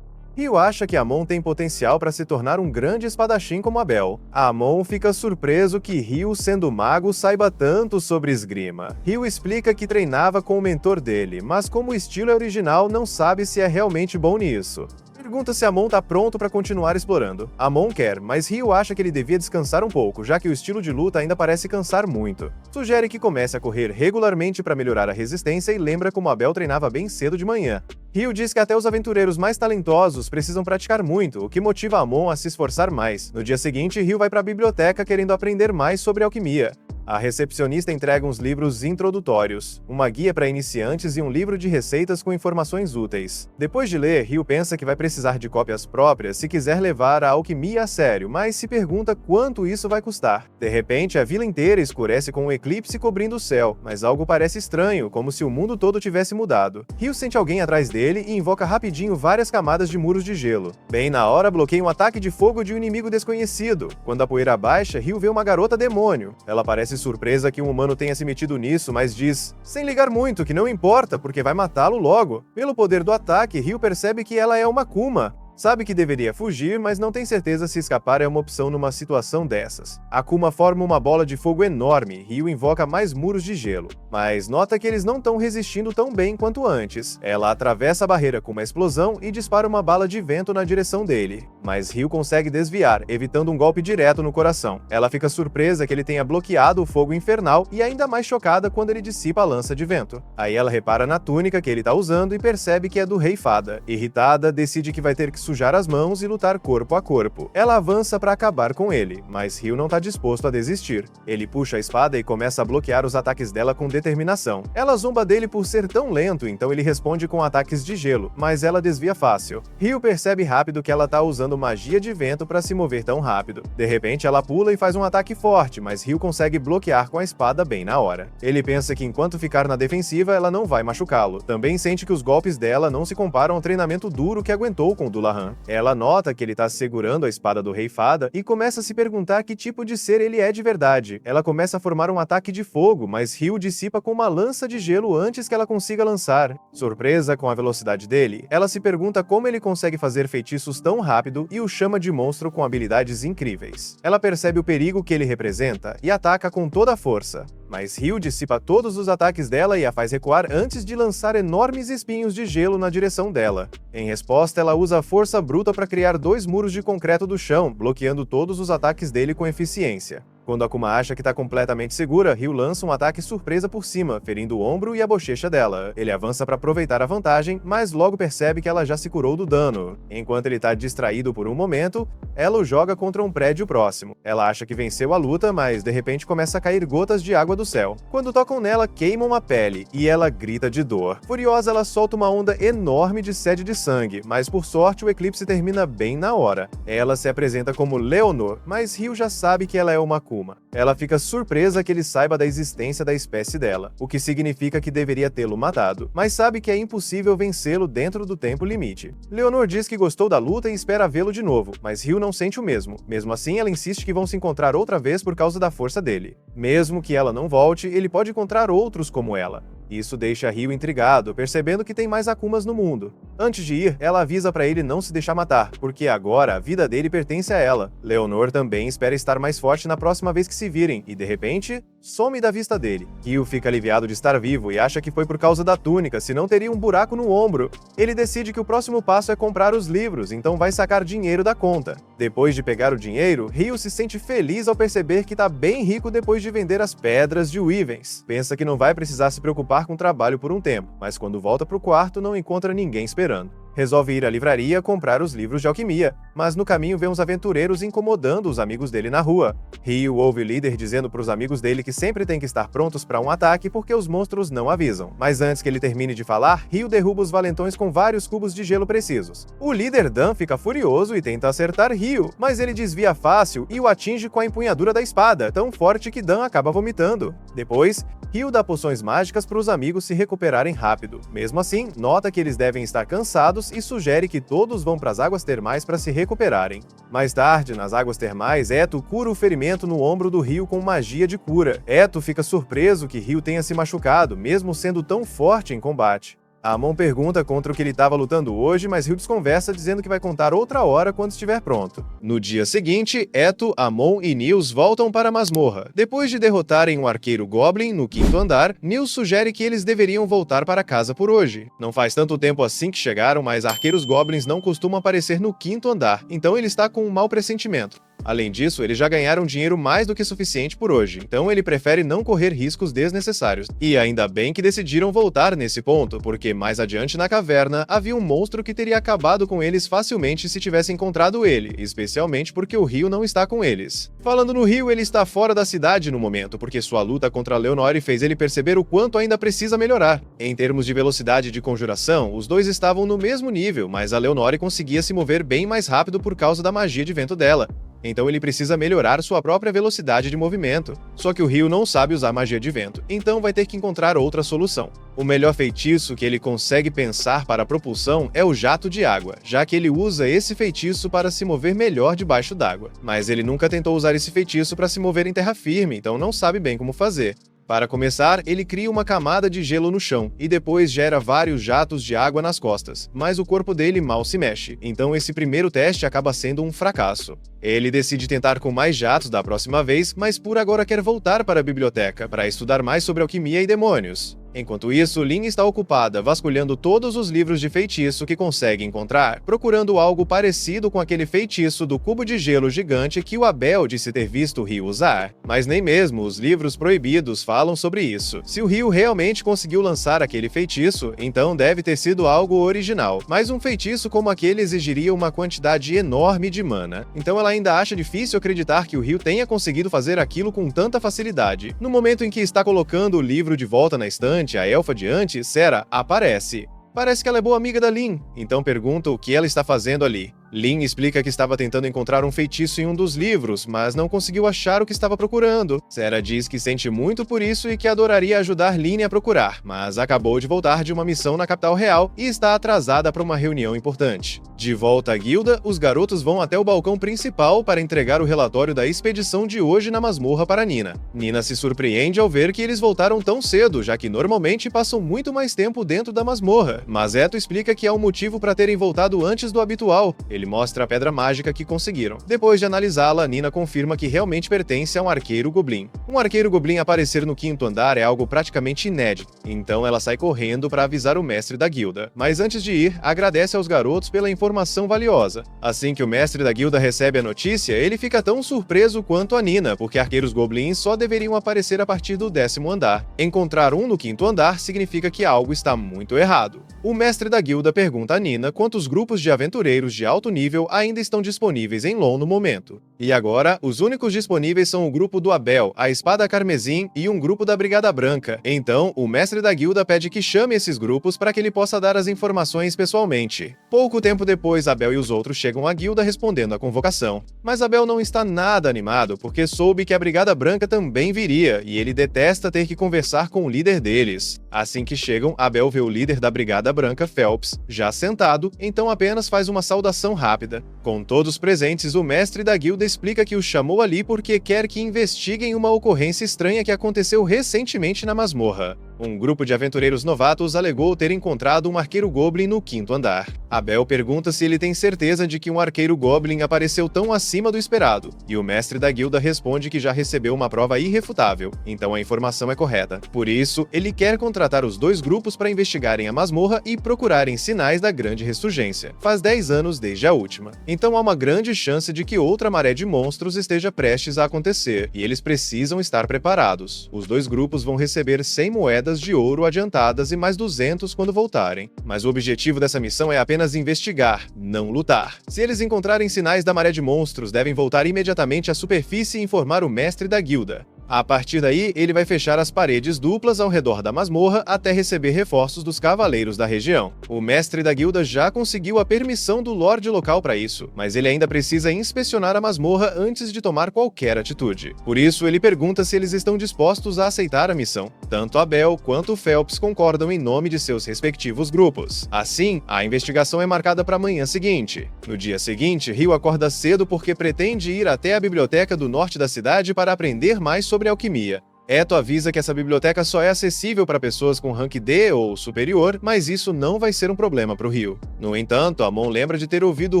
Ryu acha que Amon tem potencial para se tornar um grande espadachim como Abel. Amon fica surpreso que Ryu, sendo mago, saiba tanto sobre esgrima. Ryu explica que treinava com o mentor dele, mas como o estilo é original, não sabe se é realmente bom nisso. pergunta se Amon tá pronto para continuar explorando. Amon quer, mas Ryu acha que ele devia descansar um pouco, já que o estilo de luta ainda parece cansar muito. Sugere que comece a correr regularmente para melhorar a resistência e lembra como Abel treinava bem cedo de manhã. Ryu diz que até os aventureiros mais talentosos precisam praticar muito, o que motiva Amon a se esforçar mais. No dia seguinte, Ryu vai para a biblioteca querendo aprender mais sobre alquimia. A recepcionista entrega uns livros introdutórios, uma guia para iniciantes e um livro de receitas com informações úteis. Depois de ler, Ryu pensa que vai precisar de cópias próprias se quiser levar a alquimia a sério, mas se pergunta quanto isso vai custar. De repente, a vila inteira escurece com um eclipse cobrindo o céu, mas algo parece estranho, como se o mundo todo tivesse mudado. Ryu sente alguém atrás dele e invoca rapidinho várias camadas de muros de gelo. Bem na hora, bloqueia um ataque de fogo de um inimigo desconhecido. Quando a poeira baixa, Ryu vê uma garota demônio. Ela parece surpresa que um humano tenha se metido nisso, mas diz, sem ligar muito, que não importa, porque vai matá-lo logo. Pelo poder do ataque, Ryu percebe que ela é uma Kuma. Sabe que deveria fugir, mas não tem certeza se escapar é uma opção numa situação dessas. A Kuma forma uma bola de fogo enorme, Ryu invoca mais muros de gelo, mas nota que eles não estão resistindo tão bem quanto antes. Ela atravessa a barreira com uma explosão e dispara uma bala de vento na direção dele, mas Ryu consegue desviar, evitando um golpe direto no coração. Ela fica surpresa que ele tenha bloqueado o fogo infernal e ainda mais chocada quando ele dissipa a lança de vento. Aí ela repara na túnica que ele tá usando e percebe que é do Rei Fada. Irritada, decide que vai ter que sujar as mãos e lutar corpo a corpo. Ela avança para acabar com ele, mas Ryu não tá disposto a desistir. Ele puxa a espada e começa a bloquear os ataques dela com determinação. Ela zomba dele por ser tão lento, então ele responde com ataques de gelo, mas ela desvia fácil. Ryu percebe rápido que ela tá usando magia de vento para se mover tão rápido. De repente, ela pula e faz um ataque forte, mas Ryu consegue bloquear com a espada bem na hora. Ele pensa que enquanto ficar na defensiva, ela não vai machucá-lo. Também sente que os golpes dela não se comparam ao treinamento duro que aguentou com Dullahan. Ela nota que ele está segurando a espada do Rei Fada e começa a se perguntar que tipo de ser ele é de verdade. Ela começa a formar um ataque de fogo, mas Ryu dissipa com uma lança de gelo antes que ela consiga lançar. Surpresa com a velocidade dele, ela se pergunta como ele consegue fazer feitiços tão rápido e o chama de monstro com habilidades incríveis. Ela percebe o perigo que ele representa e ataca com toda a força. Mas Ryu dissipa todos os ataques dela e a faz recuar antes de lançar enormes espinhos de gelo na direção dela. Em resposta, ela usa a força bruta para criar 2 muros de concreto do chão, bloqueando todos os ataques dele com eficiência. Quando Akuma acha que está completamente segura, Ryu lança um ataque surpresa por cima, ferindo o ombro e a bochecha dela. Ele avança para aproveitar a vantagem, mas logo percebe que ela já se curou do dano. Enquanto ele está distraído por um momento, ela o joga contra um prédio próximo. Ela acha que venceu a luta, mas de repente começa a cair gotas de água do céu. Quando tocam nela, queimam a pele, e ela grita de dor. Furiosa, ela solta uma onda enorme de sede de sangue, mas por sorte o eclipse termina bem na hora. Ela se apresenta como Leonor, mas Ryu já sabe que ela é uma Akuma. Ela fica surpresa que ele saiba da existência da espécie dela, o que significa que deveria tê-lo matado, mas sabe que é impossível vencê-lo dentro do tempo limite. Leonor diz que gostou da luta e espera vê-lo de novo, mas Ryu não sente o mesmo. Mesmo assim, ela insiste que vão se encontrar outra vez por causa da força dele. Mesmo que ela não volte, ele pode encontrar outros como ela. Isso deixa Ryu intrigado, percebendo que tem mais Akumas no mundo. Antes de ir, ela avisa para ele não se deixar matar, porque agora a vida dele pertence a ela. Leonor também espera estar mais forte na próxima vez que se virem, e de repente, some da vista dele. Ryu fica aliviado de estar vivo e acha que foi por causa da túnica, senão teria um buraco no ombro. Ele decide que o próximo passo é comprar os livros, então vai sacar dinheiro da conta. Depois de pegar o dinheiro, Ryu se sente feliz ao perceber que tá bem rico depois de vender as pedras de Wyvern. Pensa que não vai precisar se preocupar com trabalho por um tempo, mas quando volta pro quarto não encontra ninguém esperando. Resolve ir à livraria comprar os livros de alquimia, mas no caminho vê uns aventureiros incomodando os amigos dele na rua. Ryu ouve o líder dizendo para os amigos dele que sempre tem que estar prontos para um ataque porque os monstros não avisam. Mas antes que ele termine de falar, Ryu derruba os valentões com vários cubos de gelo precisos. O líder Dan fica furioso e tenta acertar Ryu, mas ele desvia fácil e o atinge com a empunhadura da espada, tão forte que Dan acaba vomitando. Depois, Ryu dá poções mágicas para os amigos se recuperarem rápido. Mesmo assim, nota que eles devem estar cansados e sugere que todos vão para as águas termais para se recuperarem. Mais tarde, nas águas termais, Eto cura o ferimento no ombro do Ryu com magia de cura. Eto fica surpreso que Ryu tenha se machucado, mesmo sendo tão forte em combate. Amon pergunta contra o que ele estava lutando hoje, mas Ryu desconversa dizendo que vai contar outra hora quando estiver pronto. No dia seguinte, Eto, Amon e Nils voltam para a masmorra. Depois de derrotarem um arqueiro Goblin no 5º andar, Nils sugere que eles deveriam voltar para casa por hoje. Não faz tanto tempo assim que chegaram, mas arqueiros Goblins não costumam aparecer no 5º andar, então ele está com um mau pressentimento. Além disso, eles já ganharam dinheiro mais do que suficiente por hoje, então ele prefere não correr riscos desnecessários. E ainda bem que decidiram voltar nesse ponto, porque mais adiante na caverna havia um monstro que teria acabado com eles facilmente se tivesse encontrado ele, especialmente porque o Ryu não está com eles. Falando no Ryu, ele está fora da cidade no momento, porque sua luta contra Leonore fez ele perceber o quanto ainda precisa melhorar. Em termos de velocidade de conjuração, os dois estavam no mesmo nível, mas a Leonore conseguia se mover bem mais rápido por causa da magia de vento dela. Então ele precisa melhorar sua própria velocidade de movimento. Só que o Ryu não sabe usar magia de vento, então vai ter que encontrar outra solução. O melhor feitiço que ele consegue pensar para a propulsão é o jato de água, já que ele usa esse feitiço para se mover melhor debaixo d'água. Mas ele nunca tentou usar esse feitiço para se mover em terra firme, então não sabe bem como fazer. Para começar, ele cria uma camada de gelo no chão e depois gera vários jatos de água nas costas, mas o corpo dele mal se mexe, então esse primeiro teste acaba sendo um fracasso. Ele decide tentar com mais jatos da próxima vez, mas por agora quer voltar para a biblioteca para estudar mais sobre alquimia e demônios. Enquanto isso, Lin está ocupada vasculhando todos os livros de feitiço que consegue encontrar, procurando algo parecido com aquele feitiço do cubo de gelo gigante que o Abel disse ter visto o Ryu usar. Mas nem mesmo os livros proibidos falam sobre isso. Se o Ryu realmente conseguiu lançar aquele feitiço, então deve ter sido algo original. Mas um feitiço como aquele exigiria uma quantidade enorme de mana. Então ela ainda acha difícil acreditar que o Ryu tenha conseguido fazer aquilo com tanta facilidade. No momento em que está colocando o livro de volta na estante, a elfa de antes, Sera, aparece. Parece que ela é boa amiga da Lin, então pergunta o que ela está fazendo ali. Lin explica que estava tentando encontrar um feitiço em um dos livros, mas não conseguiu achar o que estava procurando. Sera diz que sente muito por isso e que adoraria ajudar Lin a procurar, mas acabou de voltar de uma missão na capital real e está atrasada para uma reunião importante. De volta à guilda, os garotos vão até o balcão principal para entregar o relatório da expedição de hoje na masmorra para Nina. Nina se surpreende ao ver que eles voltaram tão cedo, já que normalmente passam muito mais tempo dentro da masmorra, mas Eto explica que há um motivo para terem voltado antes do habitual. Ele mostra a pedra mágica que conseguiram. Depois de analisá-la, Nina confirma que realmente pertence a um arqueiro goblin. Um arqueiro goblin aparecer no 5º andar é algo praticamente inédito, então ela sai correndo para avisar o mestre da guilda. Mas antes de ir, agradece aos garotos pela informação valiosa. Assim que o mestre da guilda recebe a notícia, ele fica tão surpreso quanto a Nina, porque arqueiros goblins só deveriam aparecer a partir do 10º andar. Encontrar um no 5º andar significa que algo está muito errado. O mestre da guilda pergunta a Nina quantos grupos de aventureiros de alto nível ainda estão disponíveis em Lon no momento. E agora, os únicos disponíveis são o grupo do Abel, a Espada Carmesim e um grupo da Brigada Branca. Então, o mestre da guilda pede que chame esses grupos para que ele possa dar as informações pessoalmente. Pouco tempo depois, Abel e os outros chegam à guilda respondendo à convocação. Mas Abel não está nada animado, porque soube que a Brigada Branca também viria, e ele detesta ter que conversar com o líder deles. Assim que chegam, Abel vê o líder da Brigada Branca, Phelps, já sentado, então apenas faz uma saudação rápida. Com todos presentes, o mestre da guilda explica que o chamou ali porque quer que investiguem uma ocorrência estranha que aconteceu recentemente na masmorra. Um grupo de aventureiros novatos alegou ter encontrado um arqueiro goblin no 5º andar. Abel pergunta se ele tem certeza de que um arqueiro goblin apareceu tão acima do esperado, e o mestre da guilda responde que já recebeu uma prova irrefutável, então a informação é correta. Por isso, ele quer contratar os dois grupos para investigarem a masmorra e procurarem sinais da grande ressurgência. Faz 10 anos desde a última. Então há uma grande chance de que outra maré de monstros esteja prestes a acontecer, e eles precisam estar preparados. Os dois grupos vão receber 100 moedas de ouro adiantadas e mais 200 quando voltarem. Mas o objetivo dessa missão é apenas investigar, não lutar. Se eles encontrarem sinais da maré de monstros, devem voltar imediatamente à superfície e informar o mestre da guilda. A partir daí, ele vai fechar as paredes duplas ao redor da masmorra até receber reforços dos cavaleiros da região. O mestre da guilda já conseguiu a permissão do lorde local para isso, mas ele ainda precisa inspecionar a masmorra antes de tomar qualquer atitude. Por isso, ele pergunta se eles estão dispostos a aceitar a missão. Tanto Abel quanto Phelps concordam em nome de seus respectivos grupos. Assim, a investigação é marcada para a manhã seguinte. No dia seguinte, Ryu acorda cedo porque pretende ir até a biblioteca do norte da cidade para aprender mais sobre alquimia. Eto avisa que essa biblioteca só é acessível para pessoas com rank D ou superior, mas isso não vai ser um problema para o Rio. No entanto, Amon lembra de ter ouvido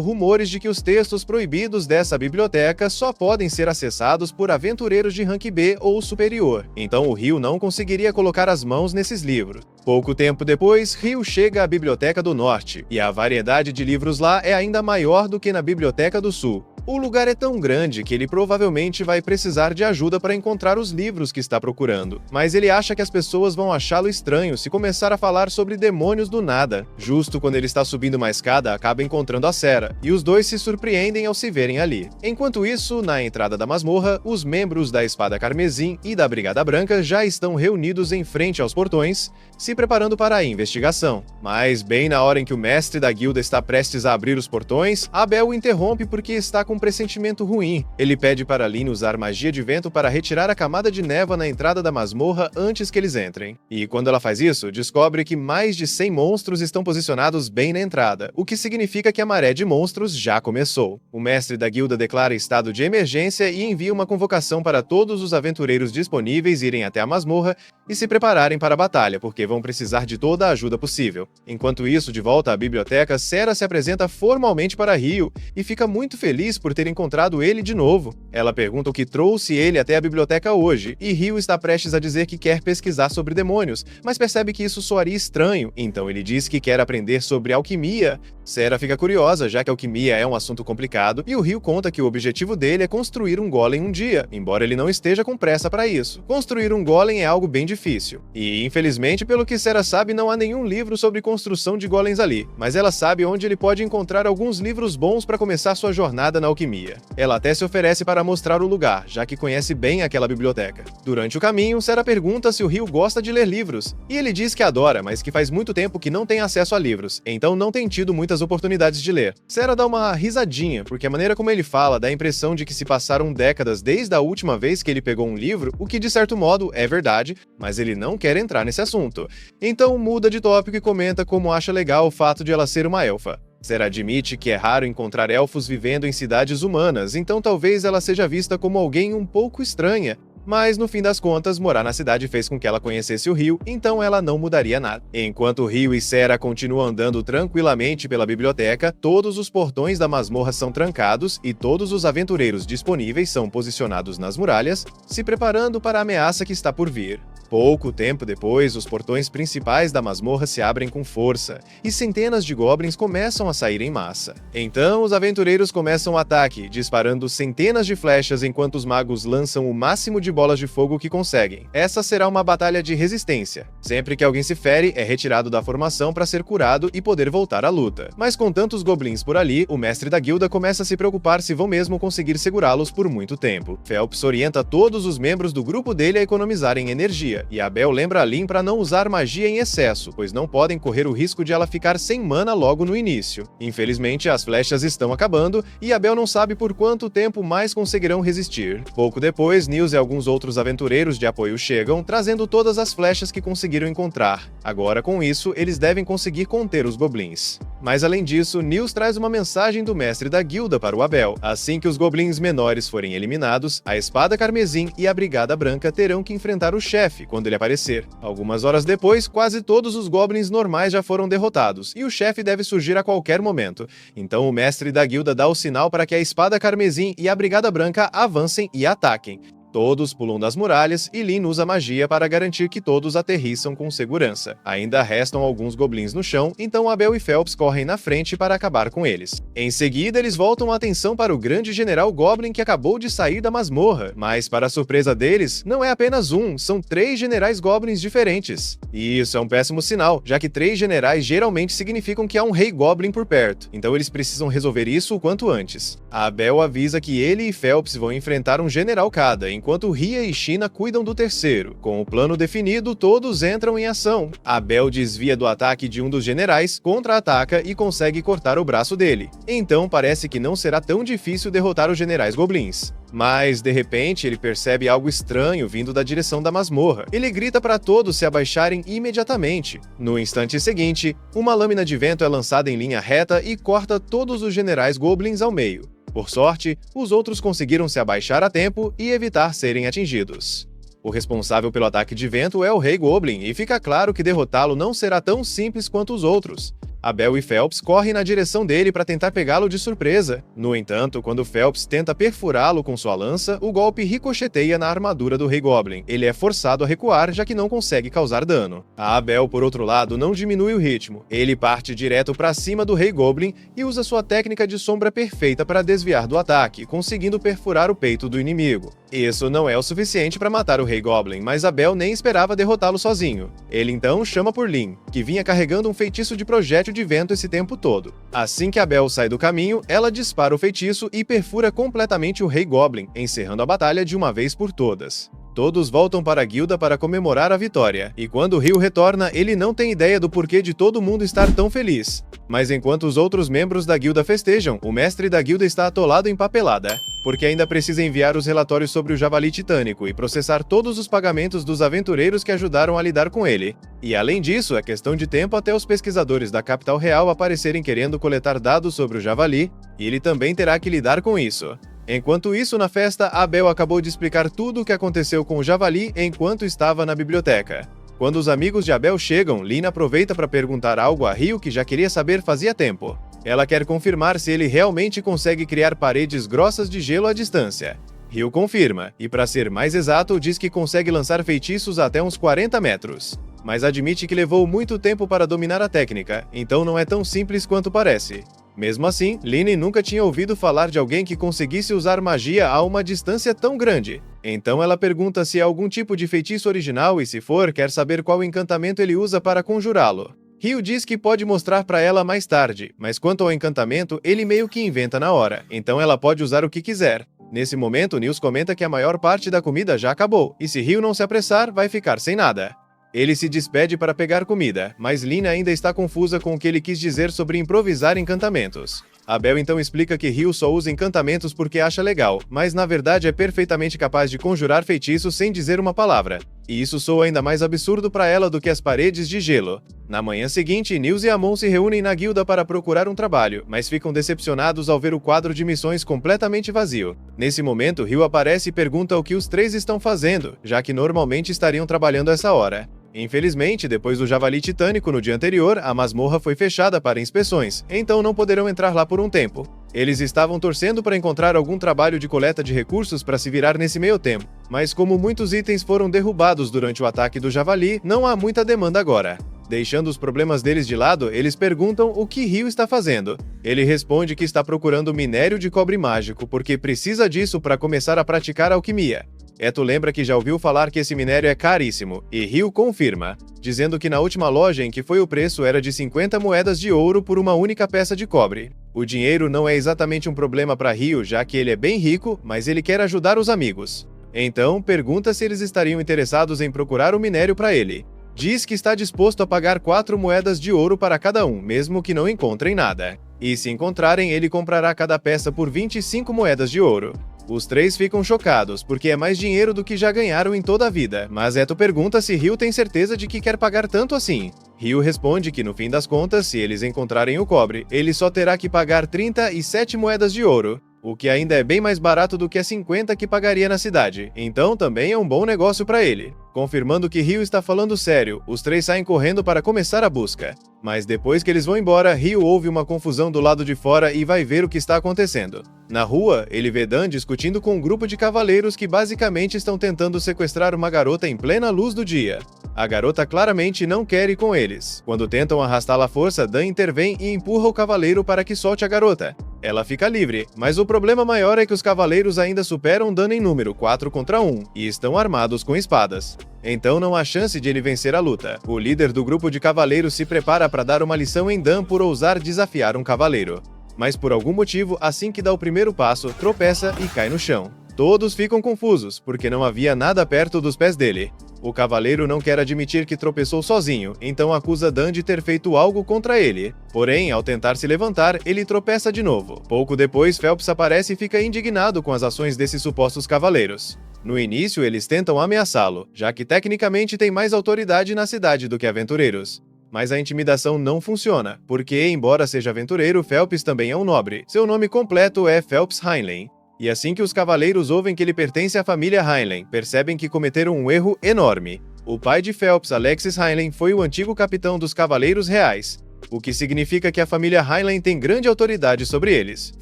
rumores de que os textos proibidos dessa biblioteca só podem ser acessados por aventureiros de rank B ou superior, então o Rio não conseguiria colocar as mãos nesses livros. Pouco tempo depois, Rio chega à Biblioteca do Norte, e a variedade de livros lá é ainda maior do que na Biblioteca do Sul. O lugar é tão grande que ele provavelmente vai precisar de ajuda para encontrar os livros que está procurando, mas ele acha que as pessoas vão achá-lo estranho se começar a falar sobre demônios do nada. Justo quando ele está subindo uma escada, acaba encontrando a Sera, e os dois se surpreendem ao se verem ali. Enquanto isso, na entrada da masmorra, os membros da Espada Carmesim e da Brigada Branca já estão reunidos em frente aos portões, se preparando para a investigação. Mas bem na hora em que o mestre da guilda está prestes a abrir os portões, Abel o interrompe porque está com um pressentimento ruim. Ele pede para Lynn usar magia de vento para retirar a camada de névoa na entrada da masmorra antes que eles entrem. E quando ela faz isso, descobre que mais de 100 monstros estão posicionados bem na entrada, o que significa que a maré de monstros já começou. O mestre da guilda declara estado de emergência e envia uma convocação para todos os aventureiros disponíveis irem até a masmorra e se prepararem para a batalha, porque vão precisar de toda a ajuda possível. Enquanto isso, de volta à biblioteca, Sera se apresenta formalmente para Rio e fica muito feliz por ter encontrado ele de novo. Ela pergunta o que trouxe ele até a biblioteca hoje, e Rio está prestes a dizer que quer pesquisar sobre demônios, mas percebe que isso soaria estranho, então ele diz que quer aprender sobre alquimia. Sera fica curiosa, já que alquimia é um assunto complicado, e o Rio conta que o objetivo dele é construir um golem um dia, embora ele não esteja com pressa para isso. Construir um golem é algo bem difícil, e infelizmente, pelo que Sera sabe, não há nenhum livro sobre construção de golems ali, mas ela sabe onde ele pode encontrar alguns livros bons para começar sua jornada na alquimia. Ela até se oferece para mostrar o lugar, já que conhece bem aquela biblioteca. Durante o caminho, Sera pergunta se o Rio gosta de ler livros, e ele diz que adora, mas que faz muito tempo que não tem acesso a livros, então não tem tido muitas oportunidades de ler. Sera dá uma risadinha, porque a maneira como ele fala dá a impressão de que se passaram décadas desde a última vez que ele pegou um livro, o que de certo modo é verdade, mas ele não quer entrar nesse assunto. Então muda de tópico e comenta como acha legal o fato de ela ser uma elfa. Sera admite que é raro encontrar elfos vivendo em cidades humanas, então talvez ela seja vista como alguém um pouco estranha, mas no fim das contas, morar na cidade fez com que ela conhecesse o Rio, então ela não mudaria nada. Enquanto Rio e Sera continuam andando tranquilamente pela biblioteca, todos os portões da masmorra são trancados e todos os aventureiros disponíveis são posicionados nas muralhas, se preparando para a ameaça que está por vir. Pouco tempo depois, os portões principais da masmorra se abrem com força, e centenas de goblins começam a sair em massa. Então, os aventureiros começam o ataque, disparando centenas de flechas enquanto os magos lançam o máximo de bolas de fogo que conseguem. Essa será uma batalha de resistência. Sempre que alguém se fere, é retirado da formação para ser curado e poder voltar à luta. Mas com tantos goblins por ali, o mestre da guilda começa a se preocupar se vão mesmo conseguir segurá-los por muito tempo. Phelps orienta todos os membros do grupo dele a economizarem energia, e Abel lembra a Lynn para não usar magia em excesso, pois não podem correr o risco de ela ficar sem mana logo no início. Infelizmente, as flechas estão acabando, e Abel não sabe por quanto tempo mais conseguirão resistir. Pouco depois, Nils e alguns outros aventureiros de apoio chegam, trazendo todas as flechas que conseguiram encontrar. Agora, com isso, eles devem conseguir conter os goblins. Mas além disso, Nils traz uma mensagem do mestre da guilda para o Abel. Assim que os goblins menores forem eliminados, a Espada Carmesim e a Brigada Branca terão que enfrentar o chefe quando ele aparecer. Algumas horas depois, quase todos os goblins normais já foram derrotados, e o chefe deve surgir a qualquer momento. Então o mestre da guilda dá o sinal para que a Espada Carmesim e a Brigada Branca avancem e ataquem. Todos pulam das muralhas e Lynn usa magia para garantir que todos aterrissam com segurança. Ainda restam alguns goblins no chão, então Abel e Phelps correm na frente para acabar com eles. Em seguida, eles voltam a atenção para o grande general Goblin que acabou de sair da masmorra, mas para a surpresa deles, não é apenas um, são 3 generais Goblins diferentes. E isso é um péssimo sinal, já que 3 generais geralmente significam que há um rei Goblin por perto, então eles precisam resolver isso o quanto antes. Abel avisa que ele e Phelps vão enfrentar um general cada, enquanto Ria e China cuidam do terceiro. Com o plano definido, todos entram em ação. Abel desvia do ataque de um dos generais, contra-ataca e consegue cortar o braço dele. Então parece que não será tão difícil derrotar os generais goblins. Mas, de repente, ele percebe algo estranho vindo da direção da masmorra. Ele grita para todos se abaixarem imediatamente. No instante seguinte, uma lâmina de vento é lançada em linha reta e corta todos os generais goblins ao meio. Por sorte, os outros conseguiram se abaixar a tempo e evitar serem atingidos. O responsável pelo ataque de vento é o Rei Goblin, e fica claro que derrotá-lo não será tão simples quanto os outros. Abel e Phelps correm na direção dele para tentar pegá-lo de surpresa. No entanto, quando Phelps tenta perfurá-lo com sua lança, o golpe ricocheteia na armadura do Rei Goblin. Ele é forçado a recuar, já que não consegue causar dano. A Abel, por outro lado, não diminui o ritmo. Ele parte direto para cima do Rei Goblin e usa sua técnica de sombra perfeita para desviar do ataque, conseguindo perfurar o peito do inimigo. Isso não é o suficiente para matar o Rei Goblin, mas Abel nem esperava derrotá-lo sozinho. Ele então chama por Lyn, que vinha carregando um feitiço de projétil de vento esse tempo todo. Assim que Abel sai do caminho, ela dispara o feitiço e perfura completamente o Rei Goblin, encerrando a batalha de uma vez por todas. Todos voltam para a guilda para comemorar a vitória, e quando Ryu retorna, ele não tem ideia do porquê de todo mundo estar tão feliz. Mas enquanto os outros membros da guilda festejam, o mestre da guilda está atolado em papelada, porque ainda precisa enviar os relatórios sobre o Javali Titânico e processar todos os pagamentos dos aventureiros que ajudaram a lidar com ele. E além disso, é questão de tempo até os pesquisadores da capital real aparecerem querendo coletar dados sobre o Javali, e ele também terá que lidar com isso. Enquanto isso, na festa, Abel acabou de explicar tudo o que aconteceu com o Javali enquanto estava na biblioteca. Quando os amigos de Abel chegam, Lyn aproveita para perguntar algo a Ryu que já queria saber fazia tempo. Ela quer confirmar se ele realmente consegue criar paredes grossas de gelo à distância. Ryu confirma, e para ser mais exato, diz que consegue lançar feitiços até uns 40 metros. Mas admite que levou muito tempo para dominar a técnica, então não é tão simples quanto parece. Mesmo assim, Lyn nunca tinha ouvido falar de alguém que conseguisse usar magia a uma distância tão grande. Então ela pergunta se é algum tipo de feitiço original e, se for, quer saber qual encantamento ele usa para conjurá-lo. Ryu diz que pode mostrar para ela mais tarde, mas quanto ao encantamento, ele meio que inventa na hora, então ela pode usar o que quiser. Nesse momento, Nils comenta que a maior parte da comida já acabou, e se Ryu não se apressar, vai ficar sem nada. Ele se despede para pegar comida, mas Lyn ainda está confusa com o que ele quis dizer sobre improvisar encantamentos. Abel então explica que Ryu só usa encantamentos porque acha legal, mas na verdade é perfeitamente capaz de conjurar feitiços sem dizer uma palavra. E isso soa ainda mais absurdo para ela do que as paredes de gelo. Na manhã seguinte, Nils e Amon se reúnem na guilda para procurar um trabalho, mas ficam decepcionados ao ver o quadro de missões completamente vazio. Nesse momento, Ryu aparece e pergunta o que os três estão fazendo, já que normalmente estariam trabalhando essa hora. Infelizmente, depois do Javali Titânico no dia anterior, a masmorra foi fechada para inspeções, então não poderão entrar lá por um tempo. Eles estavam torcendo para encontrar algum trabalho de coleta de recursos para se virar nesse meio tempo, mas como muitos itens foram derrubados durante o ataque do Javali, não há muita demanda agora. Deixando os problemas deles de lado, eles perguntam o que Ryu está fazendo. Ele responde que está procurando minério de cobre mágico, porque precisa disso para começar a praticar alquimia. Eto lembra que já ouviu falar que esse minério é caríssimo, e Ryu confirma, dizendo que na última loja em que foi o preço era de 50 moedas de ouro por uma única peça de cobre. O dinheiro não é exatamente um problema para Ryu, já que ele é bem rico, mas ele quer ajudar os amigos. Então, pergunta se eles estariam interessados em procurar o minério para ele. Diz que está disposto a pagar 4 moedas de ouro para cada um, mesmo que não encontrem nada. E se encontrarem, ele comprará cada peça por 25 moedas de ouro. Os três ficam chocados, porque é mais dinheiro do que já ganharam em toda a vida, mas Eto pergunta se Ryu tem certeza de que quer pagar tanto assim. Ryu responde que no fim das contas, se eles encontrarem o cobre, ele só terá que pagar 37 moedas de ouro, o que ainda é bem mais barato do que as 50 que pagaria na cidade, então também é um bom negócio para ele. Confirmando que Ryu está falando sério, os três saem correndo para começar a busca. Mas depois que eles vão embora, Ryu ouve uma confusão do lado de fora e vai ver o que está acontecendo. Na rua, ele vê Dan discutindo com um grupo de cavaleiros que basicamente estão tentando sequestrar uma garota em plena luz do dia. A garota claramente não quer ir com eles. Quando tentam arrastá-la à força, Dan intervém e empurra o cavaleiro para que solte a garota. Ela fica livre, mas o problema maior é que os cavaleiros ainda superam Dan em número 4 contra 1 e estão armados com espadas. Então não há chance de ele vencer a luta. O líder do grupo de cavaleiros se prepara para dar uma lição em Dan por ousar desafiar um cavaleiro. Mas por algum motivo, assim que dá o primeiro passo, tropeça e cai no chão. Todos ficam confusos, porque não havia nada perto dos pés dele. O cavaleiro não quer admitir que tropeçou sozinho, então acusa Dan de ter feito algo contra ele. Porém, ao tentar se levantar, ele tropeça de novo. Pouco depois, Phelps aparece e fica indignado com as ações desses supostos cavaleiros. No início, eles tentam ameaçá-lo, já que tecnicamente tem mais autoridade na cidade do que aventureiros. Mas a intimidação não funciona, porque, embora seja aventureiro, Phelps também é um nobre. Seu nome completo é Phelps Heinlein. E assim que os cavaleiros ouvem que ele pertence à família Heinlein, percebem que cometeram um erro enorme. O pai de Phelps, Alexis Heinlein, foi o antigo capitão dos Cavaleiros Reais, o que significa que a família Heinlein tem grande autoridade sobre eles.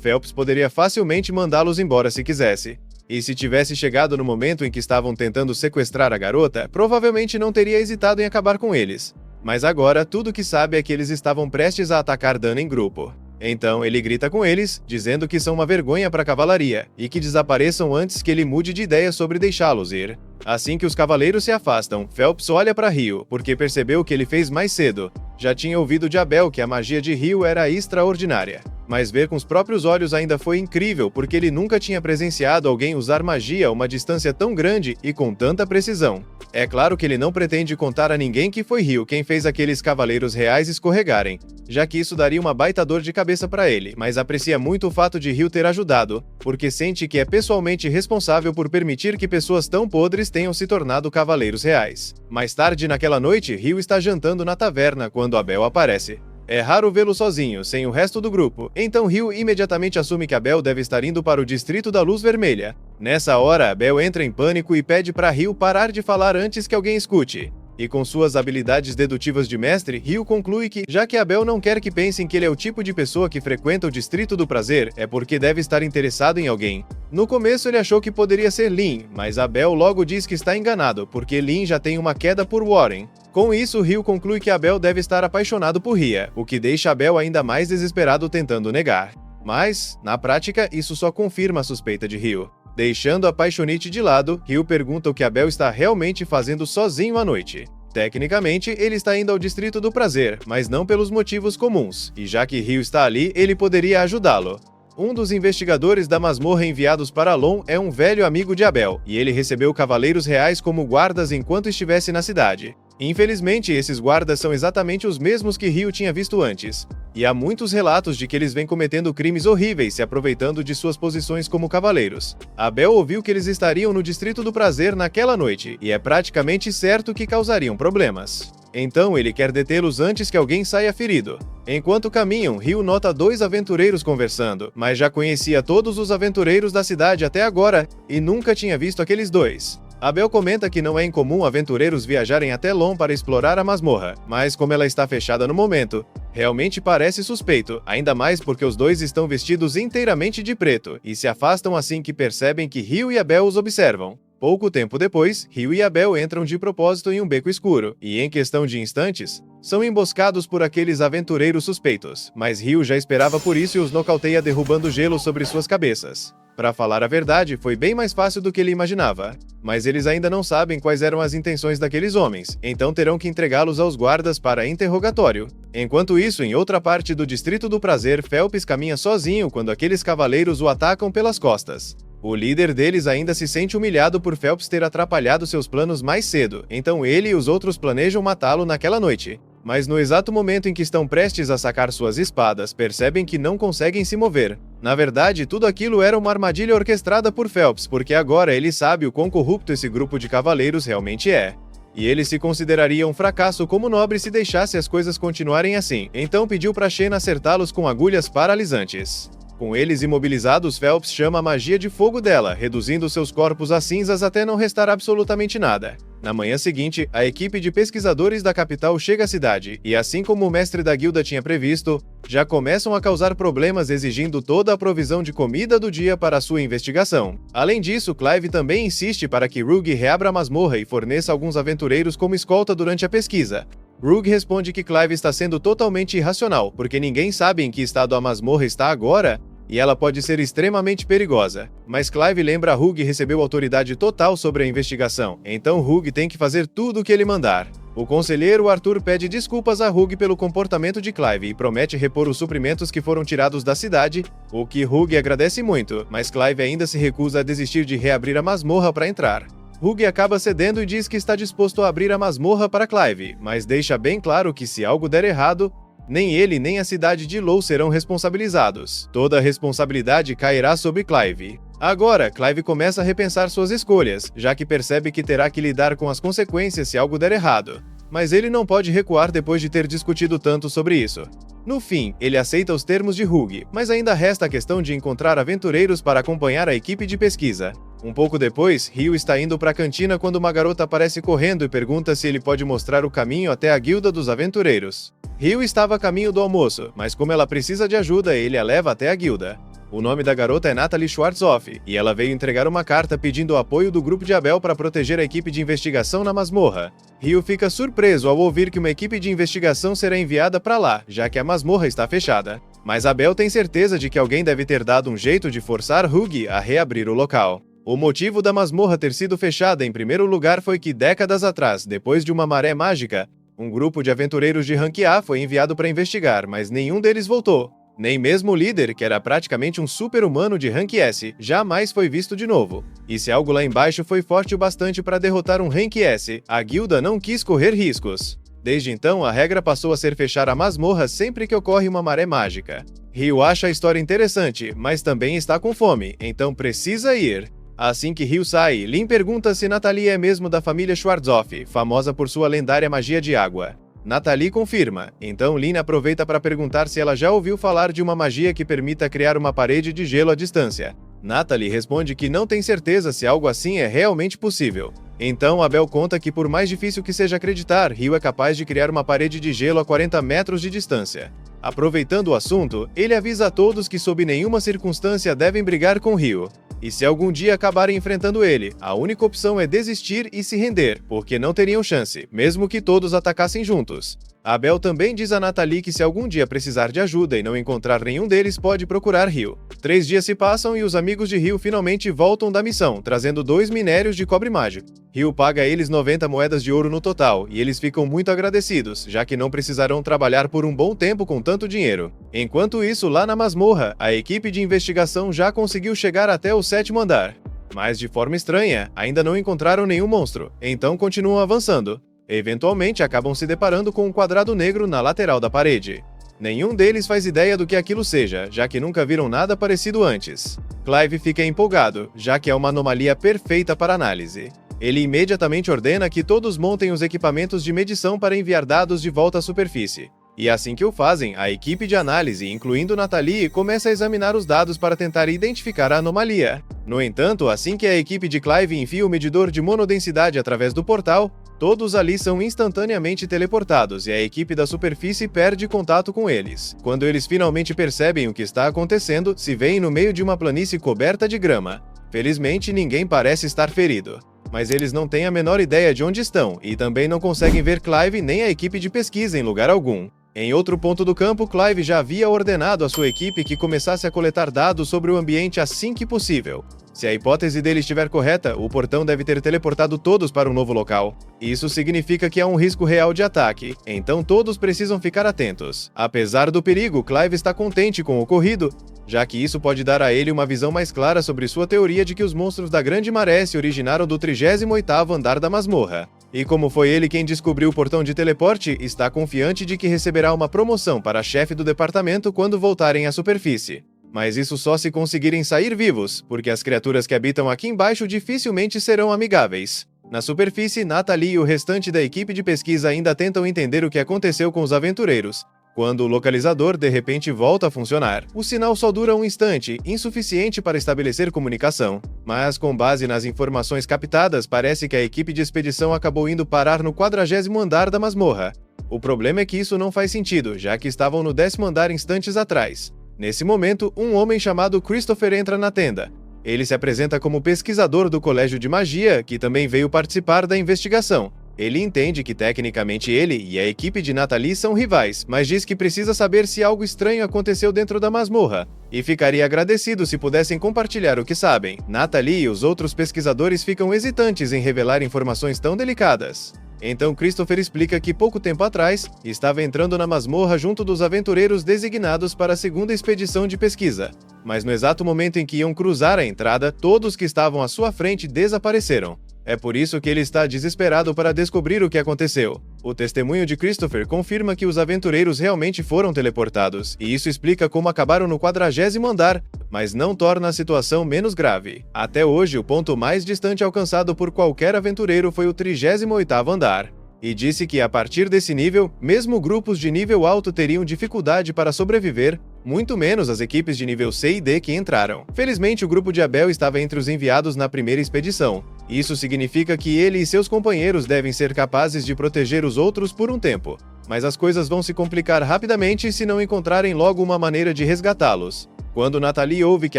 Phelps poderia facilmente mandá-los embora se quisesse. E se tivesse chegado no momento em que estavam tentando sequestrar a garota, provavelmente não teria hesitado em acabar com eles. Mas agora, tudo que sabe é que eles estavam prestes a atacar Dan em grupo. Então, ele grita com eles, dizendo que são uma vergonha para a cavalaria, e que desapareçam antes que ele mude de ideia sobre deixá-los ir. Assim que os cavaleiros se afastam, Phelps olha para Rio, porque percebeu o que ele fez mais cedo. Já tinha ouvido de Abel que a magia de Rio era extraordinária. Mas ver com os próprios olhos ainda foi incrível, porque ele nunca tinha presenciado alguém usar magia a uma distância tão grande e com tanta precisão. É claro que ele não pretende contar a ninguém que foi Rio quem fez aqueles cavaleiros reais escorregarem, já que isso daria uma baita dor de cabeça para ele, mas aprecia muito o fato de Rio ter ajudado, porque sente que é pessoalmente responsável por permitir que pessoas tão podres tenham se tornado cavaleiros reais. Mais tarde naquela noite, Rio está jantando na taverna quando Abel aparece. É raro vê-lo sozinho, sem o resto do grupo, então Rio imediatamente assume que Abel deve estar indo para o Distrito da Luz Vermelha. Nessa hora, Abel entra em pânico e pede para Rio parar de falar antes que alguém escute. E com suas habilidades dedutivas de mestre, Rio conclui que, já que Abel não quer que pensem que ele é o tipo de pessoa que frequenta o Distrito do Prazer, é porque deve estar interessado em alguém. No começo ele achou que poderia ser Lin, mas Abel logo diz que está enganado, porque Lin já tem uma queda por Warren. Com isso, Rio conclui que Abel deve estar apaixonado por Ria, o que deixa Abel ainda mais desesperado tentando negar. Mas, na prática, isso só confirma a suspeita de Rio. Deixando a paixonite de lado, Rio pergunta o que Abel está realmente fazendo sozinho à noite. Tecnicamente, ele está indo ao Distrito do Prazer, mas não pelos motivos comuns, e já que Rio está ali, ele poderia ajudá-lo. Um dos investigadores da masmorra enviados para Alon é um velho amigo de Abel, e ele recebeu cavaleiros reais como guardas enquanto estivesse na cidade. Infelizmente, esses guardas são exatamente os mesmos que Rio tinha visto antes, e há muitos relatos de que eles vêm cometendo crimes horríveis se aproveitando de suas posições como cavaleiros. Abel ouviu que eles estariam no Distrito do Prazer naquela noite, e é praticamente certo que causariam problemas. Então ele quer detê-los antes que alguém saia ferido. Enquanto caminham, Rio nota dois aventureiros conversando, mas já conhecia todos os aventureiros da cidade até agora e nunca tinha visto aqueles dois. Abel comenta que não é incomum aventureiros viajarem até Lon para explorar a masmorra, mas como ela está fechada no momento, realmente parece suspeito, ainda mais porque os dois estão vestidos inteiramente de preto e se afastam assim que percebem que Rio e Abel os observam. Pouco tempo depois, Rio e Abel entram de propósito em um beco escuro, e em questão de instantes, são emboscados por aqueles aventureiros suspeitos, mas Rio já esperava por isso e os nocauteia derrubando gelo sobre suas cabeças. Para falar a verdade, foi bem mais fácil do que ele imaginava, mas eles ainda não sabem quais eram as intenções daqueles homens, então terão que entregá-los aos guardas para interrogatório. Enquanto isso, em outra parte do Distrito do Prazer, Phelps caminha sozinho quando aqueles cavaleiros o atacam pelas costas. O líder deles ainda se sente humilhado por Phelps ter atrapalhado seus planos mais cedo, então ele e os outros planejam matá-lo naquela noite. Mas no exato momento em que estão prestes a sacar suas espadas, percebem que não conseguem se mover. Na verdade, tudo aquilo era uma armadilha orquestrada por Phelps, porque agora ele sabe o quão corrupto esse grupo de cavaleiros realmente é. E ele se consideraria um fracasso como nobre se deixasse as coisas continuarem assim, então pediu para Shen acertá-los com agulhas paralisantes. Com eles imobilizados, Phelps chama a magia de fogo dela, reduzindo seus corpos a cinzas até não restar absolutamente nada. Na manhã seguinte, a equipe de pesquisadores da capital chega à cidade, e assim como o mestre da guilda tinha previsto, já começam a causar problemas exigindo toda a provisão de comida do dia para a sua investigação. Além disso, Clive também insiste para que Rogue reabra a masmorra e forneça alguns aventureiros como escolta durante a pesquisa. Rogue responde que Clive está sendo totalmente irracional, porque ninguém sabe em que estado a masmorra está agora, e ela pode ser extremamente perigosa. Mas Clive lembra a Rogue recebeu autoridade total sobre a investigação, então Rogue tem que fazer tudo o que ele mandar. O conselheiro Arthur pede desculpas a Rogue pelo comportamento de Clive e promete repor os suprimentos que foram tirados da cidade, o que Rogue agradece muito, mas Clive ainda se recusa a desistir de reabrir a masmorra para entrar. Rogue acaba cedendo e diz que está disposto a abrir a masmorra para Clive, mas deixa bem claro que se algo der errado, nem ele nem a cidade de Low serão responsabilizados. Toda a responsabilidade cairá sobre Clive. Agora, Clive começa a repensar suas escolhas, já que percebe que terá que lidar com as consequências se algo der errado. mas ele não pode recuar depois de ter discutido tanto sobre isso. No fim, ele aceita os termos de Hugh, mas ainda resta a questão de encontrar aventureiros para acompanhar a equipe de pesquisa. Um pouco depois, Hugh está indo para a cantina quando uma garota aparece correndo e pergunta se ele pode mostrar o caminho até a Guilda dos Aventureiros. Hugh estava a caminho do almoço, mas como ela precisa de ajuda, ele a leva até a guilda. O nome da garota é Natalie Schwarzhoff, e ela veio entregar uma carta pedindo o apoio do grupo de Abel para proteger a equipe de investigação na masmorra. Hugh fica surpreso ao ouvir que uma equipe de investigação será enviada para lá, já que a masmorra está fechada. Mas Abel tem certeza de que alguém deve ter dado um jeito de forçar Hugh a reabrir o local. O motivo da masmorra ter sido fechada em primeiro lugar foi que décadas atrás, depois de uma maré mágica, um grupo de aventureiros de rank A foi enviado para investigar, mas nenhum deles voltou. Nem mesmo o líder, que era praticamente um super-humano de rank S, jamais foi visto de novo. E se algo lá embaixo foi forte o bastante para derrotar um rank S, a guilda não quis correr riscos. Desde então, a regra passou a ser fechar a masmorra sempre que ocorre uma maré mágica. Hugh acha a história interessante, mas também está com fome, então precisa ir. Assim que Hugh sai, Lynn pergunta se Natalie é mesmo da família Schwarzhoff, famosa por sua lendária magia de água. Natalie confirma, então Lynn aproveita para perguntar se ela já ouviu falar de uma magia que permita criar uma parede de gelo à distância. Natalie responde que não tem certeza se algo assim é realmente possível. Então Abel conta que por mais difícil que seja acreditar, Hugh é capaz de criar uma parede de gelo a 40 metros de distância. Aproveitando o assunto, ele avisa a todos que sob nenhuma circunstância devem brigar com Hugh. E se algum dia acabarem enfrentando ele, a única opção é desistir e se render, porque não teriam chance, mesmo que todos atacassem juntos. Abel também diz a Natalie que se algum dia precisar de ajuda e não encontrar nenhum deles, pode procurar Hugh. 3 dias se passam e os amigos de Hugh finalmente voltam da missão, trazendo 2 minérios de cobre mágico. Hugh paga a eles 90 moedas de ouro no total, e eles ficam muito agradecidos, já que não precisarão trabalhar por um bom tempo com tanto dinheiro. Enquanto isso, lá na masmorra, a equipe de investigação já conseguiu chegar até o 7º andar. Mas de forma estranha, ainda não encontraram nenhum monstro, então continuam avançando. Eventualmente acabam se deparando com um quadrado negro na lateral da parede. Nenhum deles faz ideia do que aquilo seja, já que nunca viram nada parecido antes. Clive fica empolgado, já que é uma anomalia perfeita para análise. Ele imediatamente ordena que todos montem os equipamentos de medição para enviar dados de volta à superfície. E assim que o fazem, a equipe de análise, incluindo Natalie, começa a examinar os dados para tentar identificar a anomalia. No entanto, assim que a equipe de Clive enfia o medidor de monodensidade através do portal, todos ali são instantaneamente teleportados e a equipe da superfície perde contato com eles. Quando eles finalmente percebem o que está acontecendo, se veem no meio de uma planície coberta de grama. Felizmente, ninguém parece estar ferido. Mas eles não têm a menor ideia de onde estão e também não conseguem ver Clive nem a equipe de pesquisa em lugar algum. Em outro ponto do campo, Clive já havia ordenado à sua equipe que começasse a coletar dados sobre o ambiente assim que possível. Se a hipótese dele estiver correta, o portão deve ter teleportado todos para um novo local. Isso significa que há um risco real de ataque, então todos precisam ficar atentos. Apesar do perigo, Clive está contente com o ocorrido, já que isso pode dar a ele uma visão mais clara sobre sua teoria de que os monstros da Grande Maré se originaram do 38º andar da masmorra. E como foi ele quem descobriu o portão de teleporte, está confiante de que receberá uma promoção para chefe do departamento quando voltarem à superfície. Mas isso só se conseguirem sair vivos, porque as criaturas que habitam aqui embaixo dificilmente serão amigáveis. Na superfície, Natalie e o restante da equipe de pesquisa ainda tentam entender o que aconteceu com os aventureiros, quando o localizador de repente volta a funcionar. O sinal só dura um instante, insuficiente para estabelecer comunicação. Mas, com base nas informações captadas, parece que a equipe de expedição acabou indo parar no 40º andar da masmorra. O problema é que isso não faz sentido, já que estavam no 10º andar instantes atrás. Nesse momento, um homem chamado Christopher entra na tenda. Ele se apresenta como pesquisador do Colégio de Magia, que também veio participar da investigação. Ele entende que tecnicamente ele e a equipe de Natalie são rivais, mas diz que precisa saber se algo estranho aconteceu dentro da masmorra, e ficaria agradecido se pudessem compartilhar o que sabem. Natalie e os outros pesquisadores ficam hesitantes em revelar informações tão delicadas. Então Christopher explica que pouco tempo atrás, estava entrando na masmorra junto dos aventureiros designados para a segunda expedição de pesquisa. Mas no exato momento em que iam cruzar a entrada, todos que estavam à sua frente desapareceram. É por isso que ele está desesperado para descobrir o que aconteceu. O testemunho de Christopher confirma que os aventureiros realmente foram teleportados, e isso explica como acabaram no 40º andar, mas não torna a situação menos grave. Até hoje, o ponto mais distante alcançado por qualquer aventureiro foi o 38º andar. e disse que a partir desse nível, mesmo grupos de nível alto teriam dificuldade para sobreviver, muito menos as equipes de nível C e D que entraram. Felizmente, o grupo de Abel estava entre os enviados na primeira expedição. Isso significa que ele e seus companheiros devem ser capazes de proteger os outros por um tempo. Mas as coisas vão se complicar rapidamente se não encontrarem logo uma maneira de resgatá-los. Quando Natalie ouve que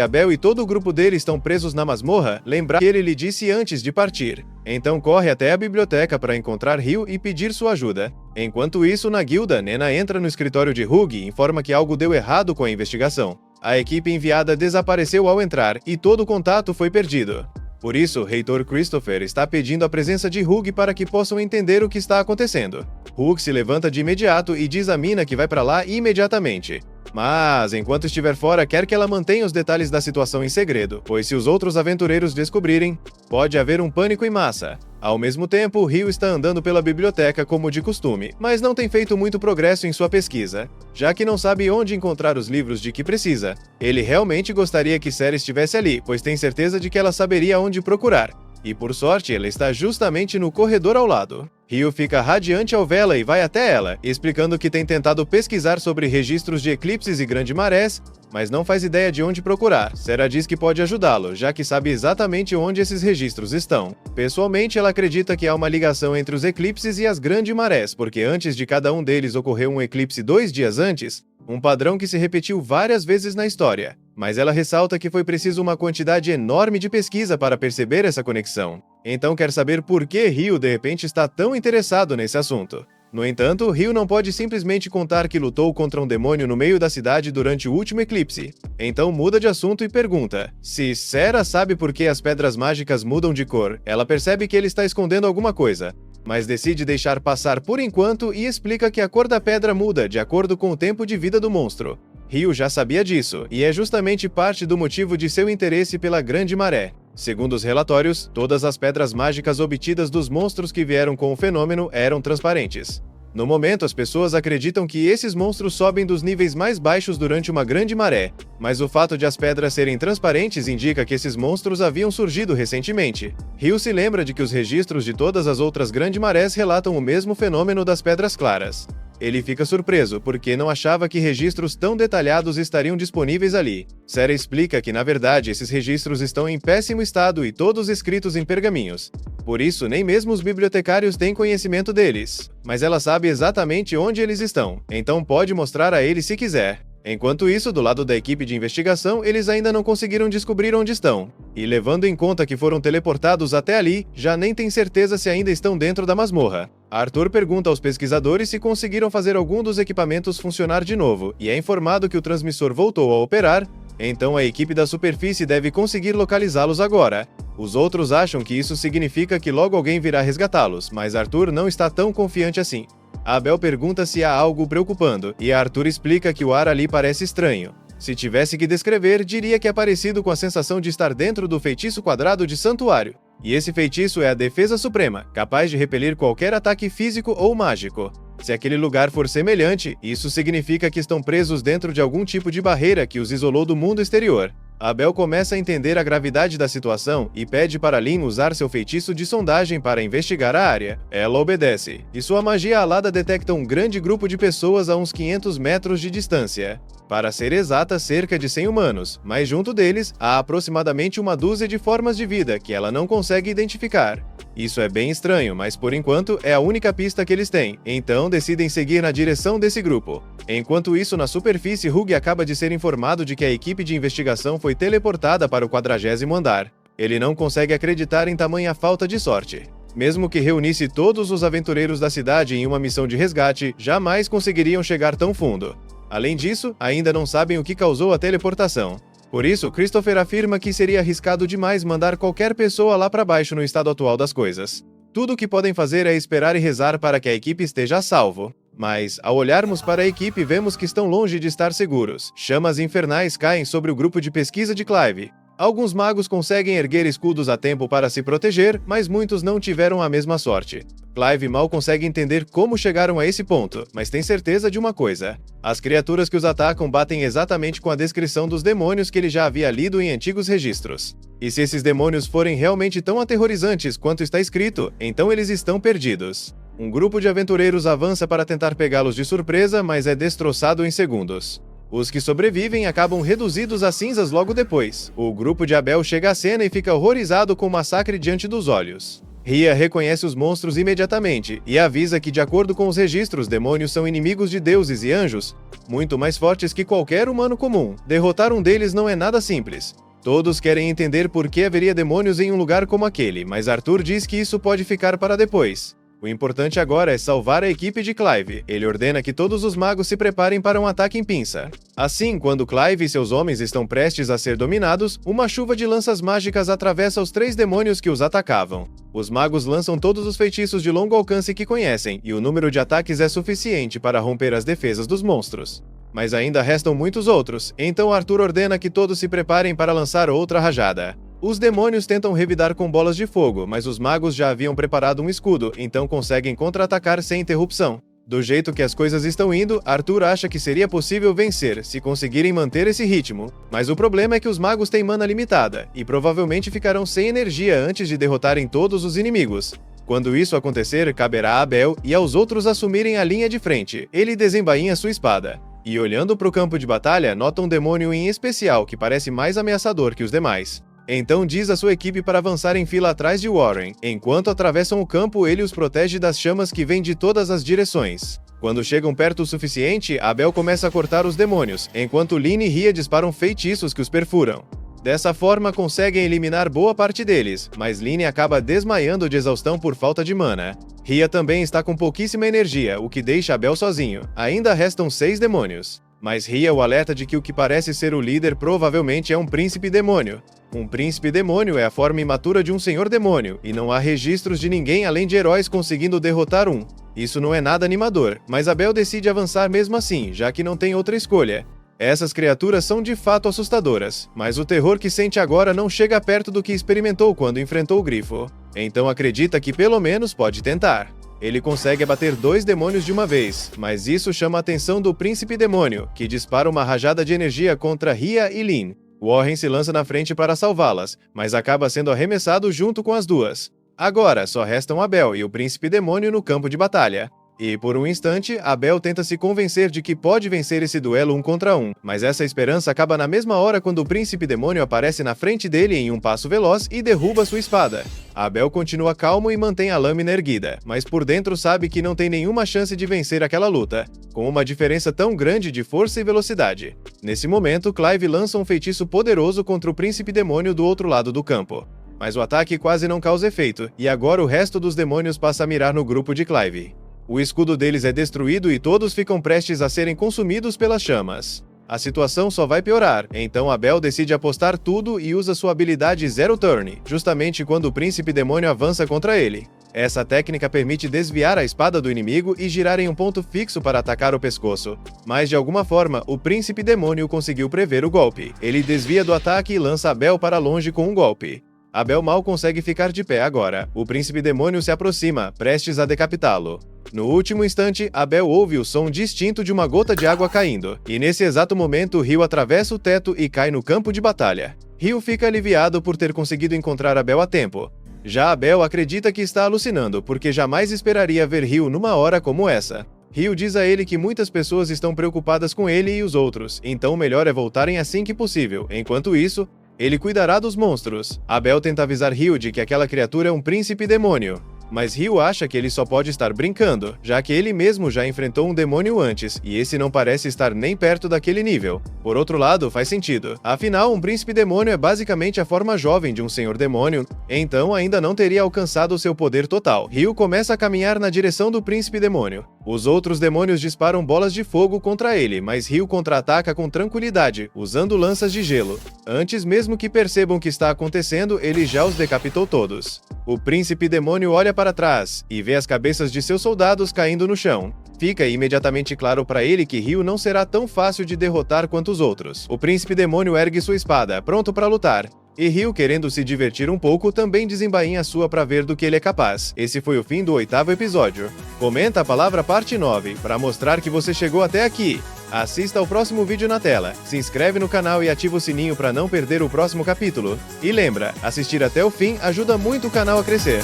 Abel e todo o grupo dele estão presos na masmorra, lembra que ele lhe disse antes de partir. Então corre até a biblioteca para encontrar Ryu e pedir sua ajuda. Enquanto isso, na guilda, Nena entra no escritório de Hugh e informa que algo deu errado com a investigação. A equipe enviada desapareceu ao entrar e todo o contato foi perdido. Por isso, Reitor Christopher está pedindo a presença de Hugh para que possam entender o que está acontecendo. Hugh se levanta de imediato e diz a Mina que vai para lá imediatamente. Mas, enquanto estiver fora, quer que ela mantenha os detalhes da situação em segredo, pois se os outros aventureiros descobrirem, pode haver um pânico em massa. Ao mesmo tempo, Ryu está andando pela biblioteca como de costume, mas não tem feito muito progresso em sua pesquisa, já que não sabe onde encontrar os livros de que precisa. Ele realmente gostaria que Sarah estivesse ali, pois tem certeza de que ela saberia onde procurar. E por sorte, ela está justamente no corredor ao lado. Ryu fica radiante ao vê-la e vai até ela, explicando que tem tentado pesquisar sobre registros de eclipses e grandes marés, mas não faz ideia de onde procurar. Sarah diz que pode ajudá-lo, já que sabe exatamente onde esses registros estão. Pessoalmente, ela acredita que há uma ligação entre os eclipses e as grandes marés, porque antes de cada um deles ocorreu um eclipse 2 dias antes, um padrão que se repetiu várias vezes na história. Mas ela ressalta que foi preciso uma quantidade enorme de pesquisa para perceber essa conexão. Então quer saber por que Ryu de repente está tão interessado nesse assunto. No entanto, Ryu não pode simplesmente contar que lutou contra um demônio no meio da cidade durante o último eclipse. Então muda de assunto e pergunta: se Sarah sabe por que as pedras mágicas mudam de cor, ela percebe que ele está escondendo alguma coisa, mas decide deixar passar por enquanto e explica que a cor da pedra muda de acordo com o tempo de vida do monstro. Ryu já sabia disso, e é justamente parte do motivo de seu interesse pela Grande Maré. Segundo os relatórios, todas as pedras mágicas obtidas dos monstros que vieram com o fenômeno eram transparentes. No momento, as pessoas acreditam que esses monstros sobem dos níveis mais baixos durante uma grande maré, mas o fato de as pedras serem transparentes indica que esses monstros haviam surgido recentemente. Ryu se lembra de que os registros de todas as outras grandes marés relatam o mesmo fenômeno das pedras claras. Ele fica surpreso, porque não achava que registros tão detalhados estariam disponíveis ali. Sarah explica que, na verdade, esses registros estão em péssimo estado e todos escritos em pergaminhos. Por isso, nem mesmo os bibliotecários têm conhecimento deles. Mas ela sabe exatamente onde eles estão, então pode mostrar a eles se quiser. Enquanto isso, do lado da equipe de investigação, eles ainda não conseguiram descobrir onde estão. E levando em conta que foram teleportados até ali, já nem tem certeza se ainda estão dentro da masmorra. Arthur pergunta aos pesquisadores se conseguiram fazer algum dos equipamentos funcionar de novo, e é informado que o transmissor voltou a operar, então a equipe da superfície deve conseguir localizá-los agora. Os outros acham que isso significa que logo alguém virá resgatá-los, mas Arthur não está tão confiante assim. Abel pergunta se há algo preocupando, e Arthur explica que o ar ali parece estranho. Se tivesse que descrever, diria que é parecido com a sensação de estar dentro do feitiço quadrado de santuário. E esse feitiço é a defesa suprema, capaz de repelir qualquer ataque físico ou mágico. Se aquele lugar for semelhante, isso significa que estão presos dentro de algum tipo de barreira que os isolou do mundo exterior. Abel começa a entender a gravidade da situação e pede para Lin usar seu feitiço de sondagem para investigar a área. Ela obedece, e sua magia alada detecta um grande grupo de pessoas a uns 500 metros de distância. Para ser exata, cerca de 100 humanos, mas junto deles há aproximadamente uma dúzia de formas de vida que ela não consegue identificar. Isso é bem estranho, mas por enquanto é a única pista que eles têm, então decidem seguir na direção desse grupo. Enquanto isso, na superfície, Hugh acaba de ser informado de que a equipe de investigação foi teleportada para o 40º andar. Ele não consegue acreditar em tamanha falta de sorte. Mesmo que reunisse todos os aventureiros da cidade em uma missão de resgate, jamais conseguiriam chegar tão fundo. Além disso, ainda não sabem o que causou a teleportação. Por isso, Christopher afirma que seria arriscado demais mandar qualquer pessoa lá para baixo no estado atual das coisas. Tudo o que podem fazer é esperar e rezar para que a equipe esteja a salvo. Mas, ao olharmos para a equipe, vemos que estão longe de estar seguros. Chamas infernais caem sobre o grupo de pesquisa de Clive. Alguns magos conseguem erguer escudos a tempo para se proteger, mas muitos não tiveram a mesma sorte. Clive mal consegue entender como chegaram a esse ponto, mas tem certeza de uma coisa: as criaturas que os atacam batem exatamente com a descrição dos demônios que ele já havia lido em antigos registros. E se esses demônios forem realmente tão aterrorizantes quanto está escrito, então eles estão perdidos. Um grupo de aventureiros avança para tentar pegá-los de surpresa, mas é destroçado em segundos. Os que sobrevivem acabam reduzidos a cinzas logo depois. O grupo de Abel chega à cena e fica horrorizado com o massacre diante dos olhos. Rhea reconhece os monstros imediatamente e avisa que, de acordo com os registros, demônios são inimigos de deuses e anjos, muito mais fortes que qualquer humano comum. Derrotar um deles não é nada simples. Todos querem entender por que haveria demônios em um lugar como aquele, mas Arthur diz que isso pode ficar para depois. O importante agora é salvar a equipe de Clive. Ele ordena que todos os magos se preparem para um ataque em pinça. Assim, quando Clive e seus homens estão prestes a ser dominados, uma chuva de lanças mágicas atravessa os 3 demônios que os atacavam. Os magos lançam todos os feitiços de longo alcance que conhecem, e o número de ataques é suficiente para romper as defesas dos monstros. Mas ainda restam muitos outros, então Arthur ordena que todos se preparem para lançar outra rajada. Os demônios tentam revidar com bolas de fogo, mas os magos já haviam preparado um escudo, então conseguem contra-atacar sem interrupção. Do jeito que as coisas estão indo, Arthur acha que seria possível vencer, se conseguirem manter esse ritmo. Mas o problema é que os magos têm mana limitada, e provavelmente ficarão sem energia antes de derrotarem todos os inimigos. Quando isso acontecer, caberá a Abel e aos outros assumirem a linha de frente. Ele desembainha sua espada. E olhando para o campo de batalha, nota um demônio em especial que parece mais ameaçador que os demais. Então diz à sua equipe para avançar em fila atrás de Warren. Enquanto atravessam o campo, ele os protege das chamas que vêm de todas as direções. Quando chegam perto o suficiente, Abel começa a cortar os demônios, enquanto Lynn e Rhea disparam feitiços que os perfuram. Dessa forma, conseguem eliminar boa parte deles, mas Lynn acaba desmaiando de exaustão por falta de mana. Rhea também está com pouquíssima energia, o que deixa Abel sozinho. Ainda restam 6 demônios. Mas Rhea o alerta de que o que parece ser o líder provavelmente é um príncipe demônio. Um príncipe demônio é a forma imatura de um senhor demônio, e não há registros de ninguém além de heróis conseguindo derrotar um. Isso não é nada animador, mas Abel decide avançar mesmo assim, já que não tem outra escolha. Essas criaturas são de fato assustadoras, mas o terror que sente agora não chega perto do que experimentou quando enfrentou o grifo. Então acredita que pelo menos pode tentar. Ele consegue abater 2 demônios de uma vez, mas isso chama a atenção do príncipe demônio, que dispara uma rajada de energia contra Rhea e Lynn. Warren se lança na frente para salvá-las, mas acaba sendo arremessado junto com as duas. Agora, só restam Abel e o príncipe demônio no campo de batalha. E por um instante, Abel tenta se convencer de que pode vencer esse duelo 1 contra 1, mas essa esperança acaba na mesma hora quando o príncipe demônio aparece na frente dele em um passo veloz e derruba sua espada. Abel continua calmo e mantém a lâmina erguida, mas por dentro sabe que não tem nenhuma chance de vencer aquela luta, com uma diferença tão grande de força e velocidade. Nesse momento, Clive lança um feitiço poderoso contra o príncipe demônio do outro lado do campo. Mas o ataque quase não causa efeito, e agora o resto dos demônios passa a mirar no grupo de Clive. O escudo deles é destruído e todos ficam prestes a serem consumidos pelas chamas. A situação só vai piorar, então Abel decide apostar tudo e usa sua habilidade Zero Turn, justamente quando o príncipe demônio avança contra ele. Essa técnica permite desviar a espada do inimigo e girar em um ponto fixo para atacar o pescoço. Mas de alguma forma, o príncipe demônio conseguiu prever o golpe. Ele desvia do ataque e lança Abel para longe com um golpe. Abel mal consegue ficar de pé agora. O príncipe demônio se aproxima, prestes a decapitá-lo. No último instante, Abel ouve o som distinto de uma gota de água caindo, e nesse exato momento, Ryu atravessa o teto e cai no campo de batalha. Ryu fica aliviado por ter conseguido encontrar Abel a tempo. Já Abel acredita que está alucinando, porque jamais esperaria ver Ryu numa hora como essa. Ryu diz a ele que muitas pessoas estão preocupadas com ele e os outros, então o melhor é voltarem assim que possível. Enquanto isso, ele cuidará dos monstros. Abel tenta avisar Ryu de que aquela criatura é um príncipe demônio. Mas Ryu acha que ele só pode estar brincando, já que ele mesmo já enfrentou um demônio antes, e esse não parece estar nem perto daquele nível. Por outro lado, faz sentido. Afinal, um príncipe demônio é basicamente a forma jovem de um senhor demônio, então ainda não teria alcançado o seu poder total. Ryu começa a caminhar na direção do príncipe demônio. Os outros demônios disparam bolas de fogo contra ele, mas Ryu contra-ataca com tranquilidade, usando lanças de gelo. Antes mesmo que percebam o que está acontecendo, ele já os decapitou todos. O príncipe demônio olha para trás e vê as cabeças de seus soldados caindo no chão. Fica imediatamente claro para ele que Ryu não será tão fácil de derrotar quanto os outros. O príncipe demônio ergue sua espada, pronto para lutar. E Ryu, querendo se divertir um pouco, também desembainha a sua para ver do que ele é capaz. Esse foi o fim do 8º episódio. Comenta a palavra parte 9, para mostrar que você chegou até aqui. Assista ao próximo vídeo na tela, se inscreve no canal e ativa o sininho para não perder o próximo capítulo. E lembra, assistir até o fim ajuda muito o canal a crescer.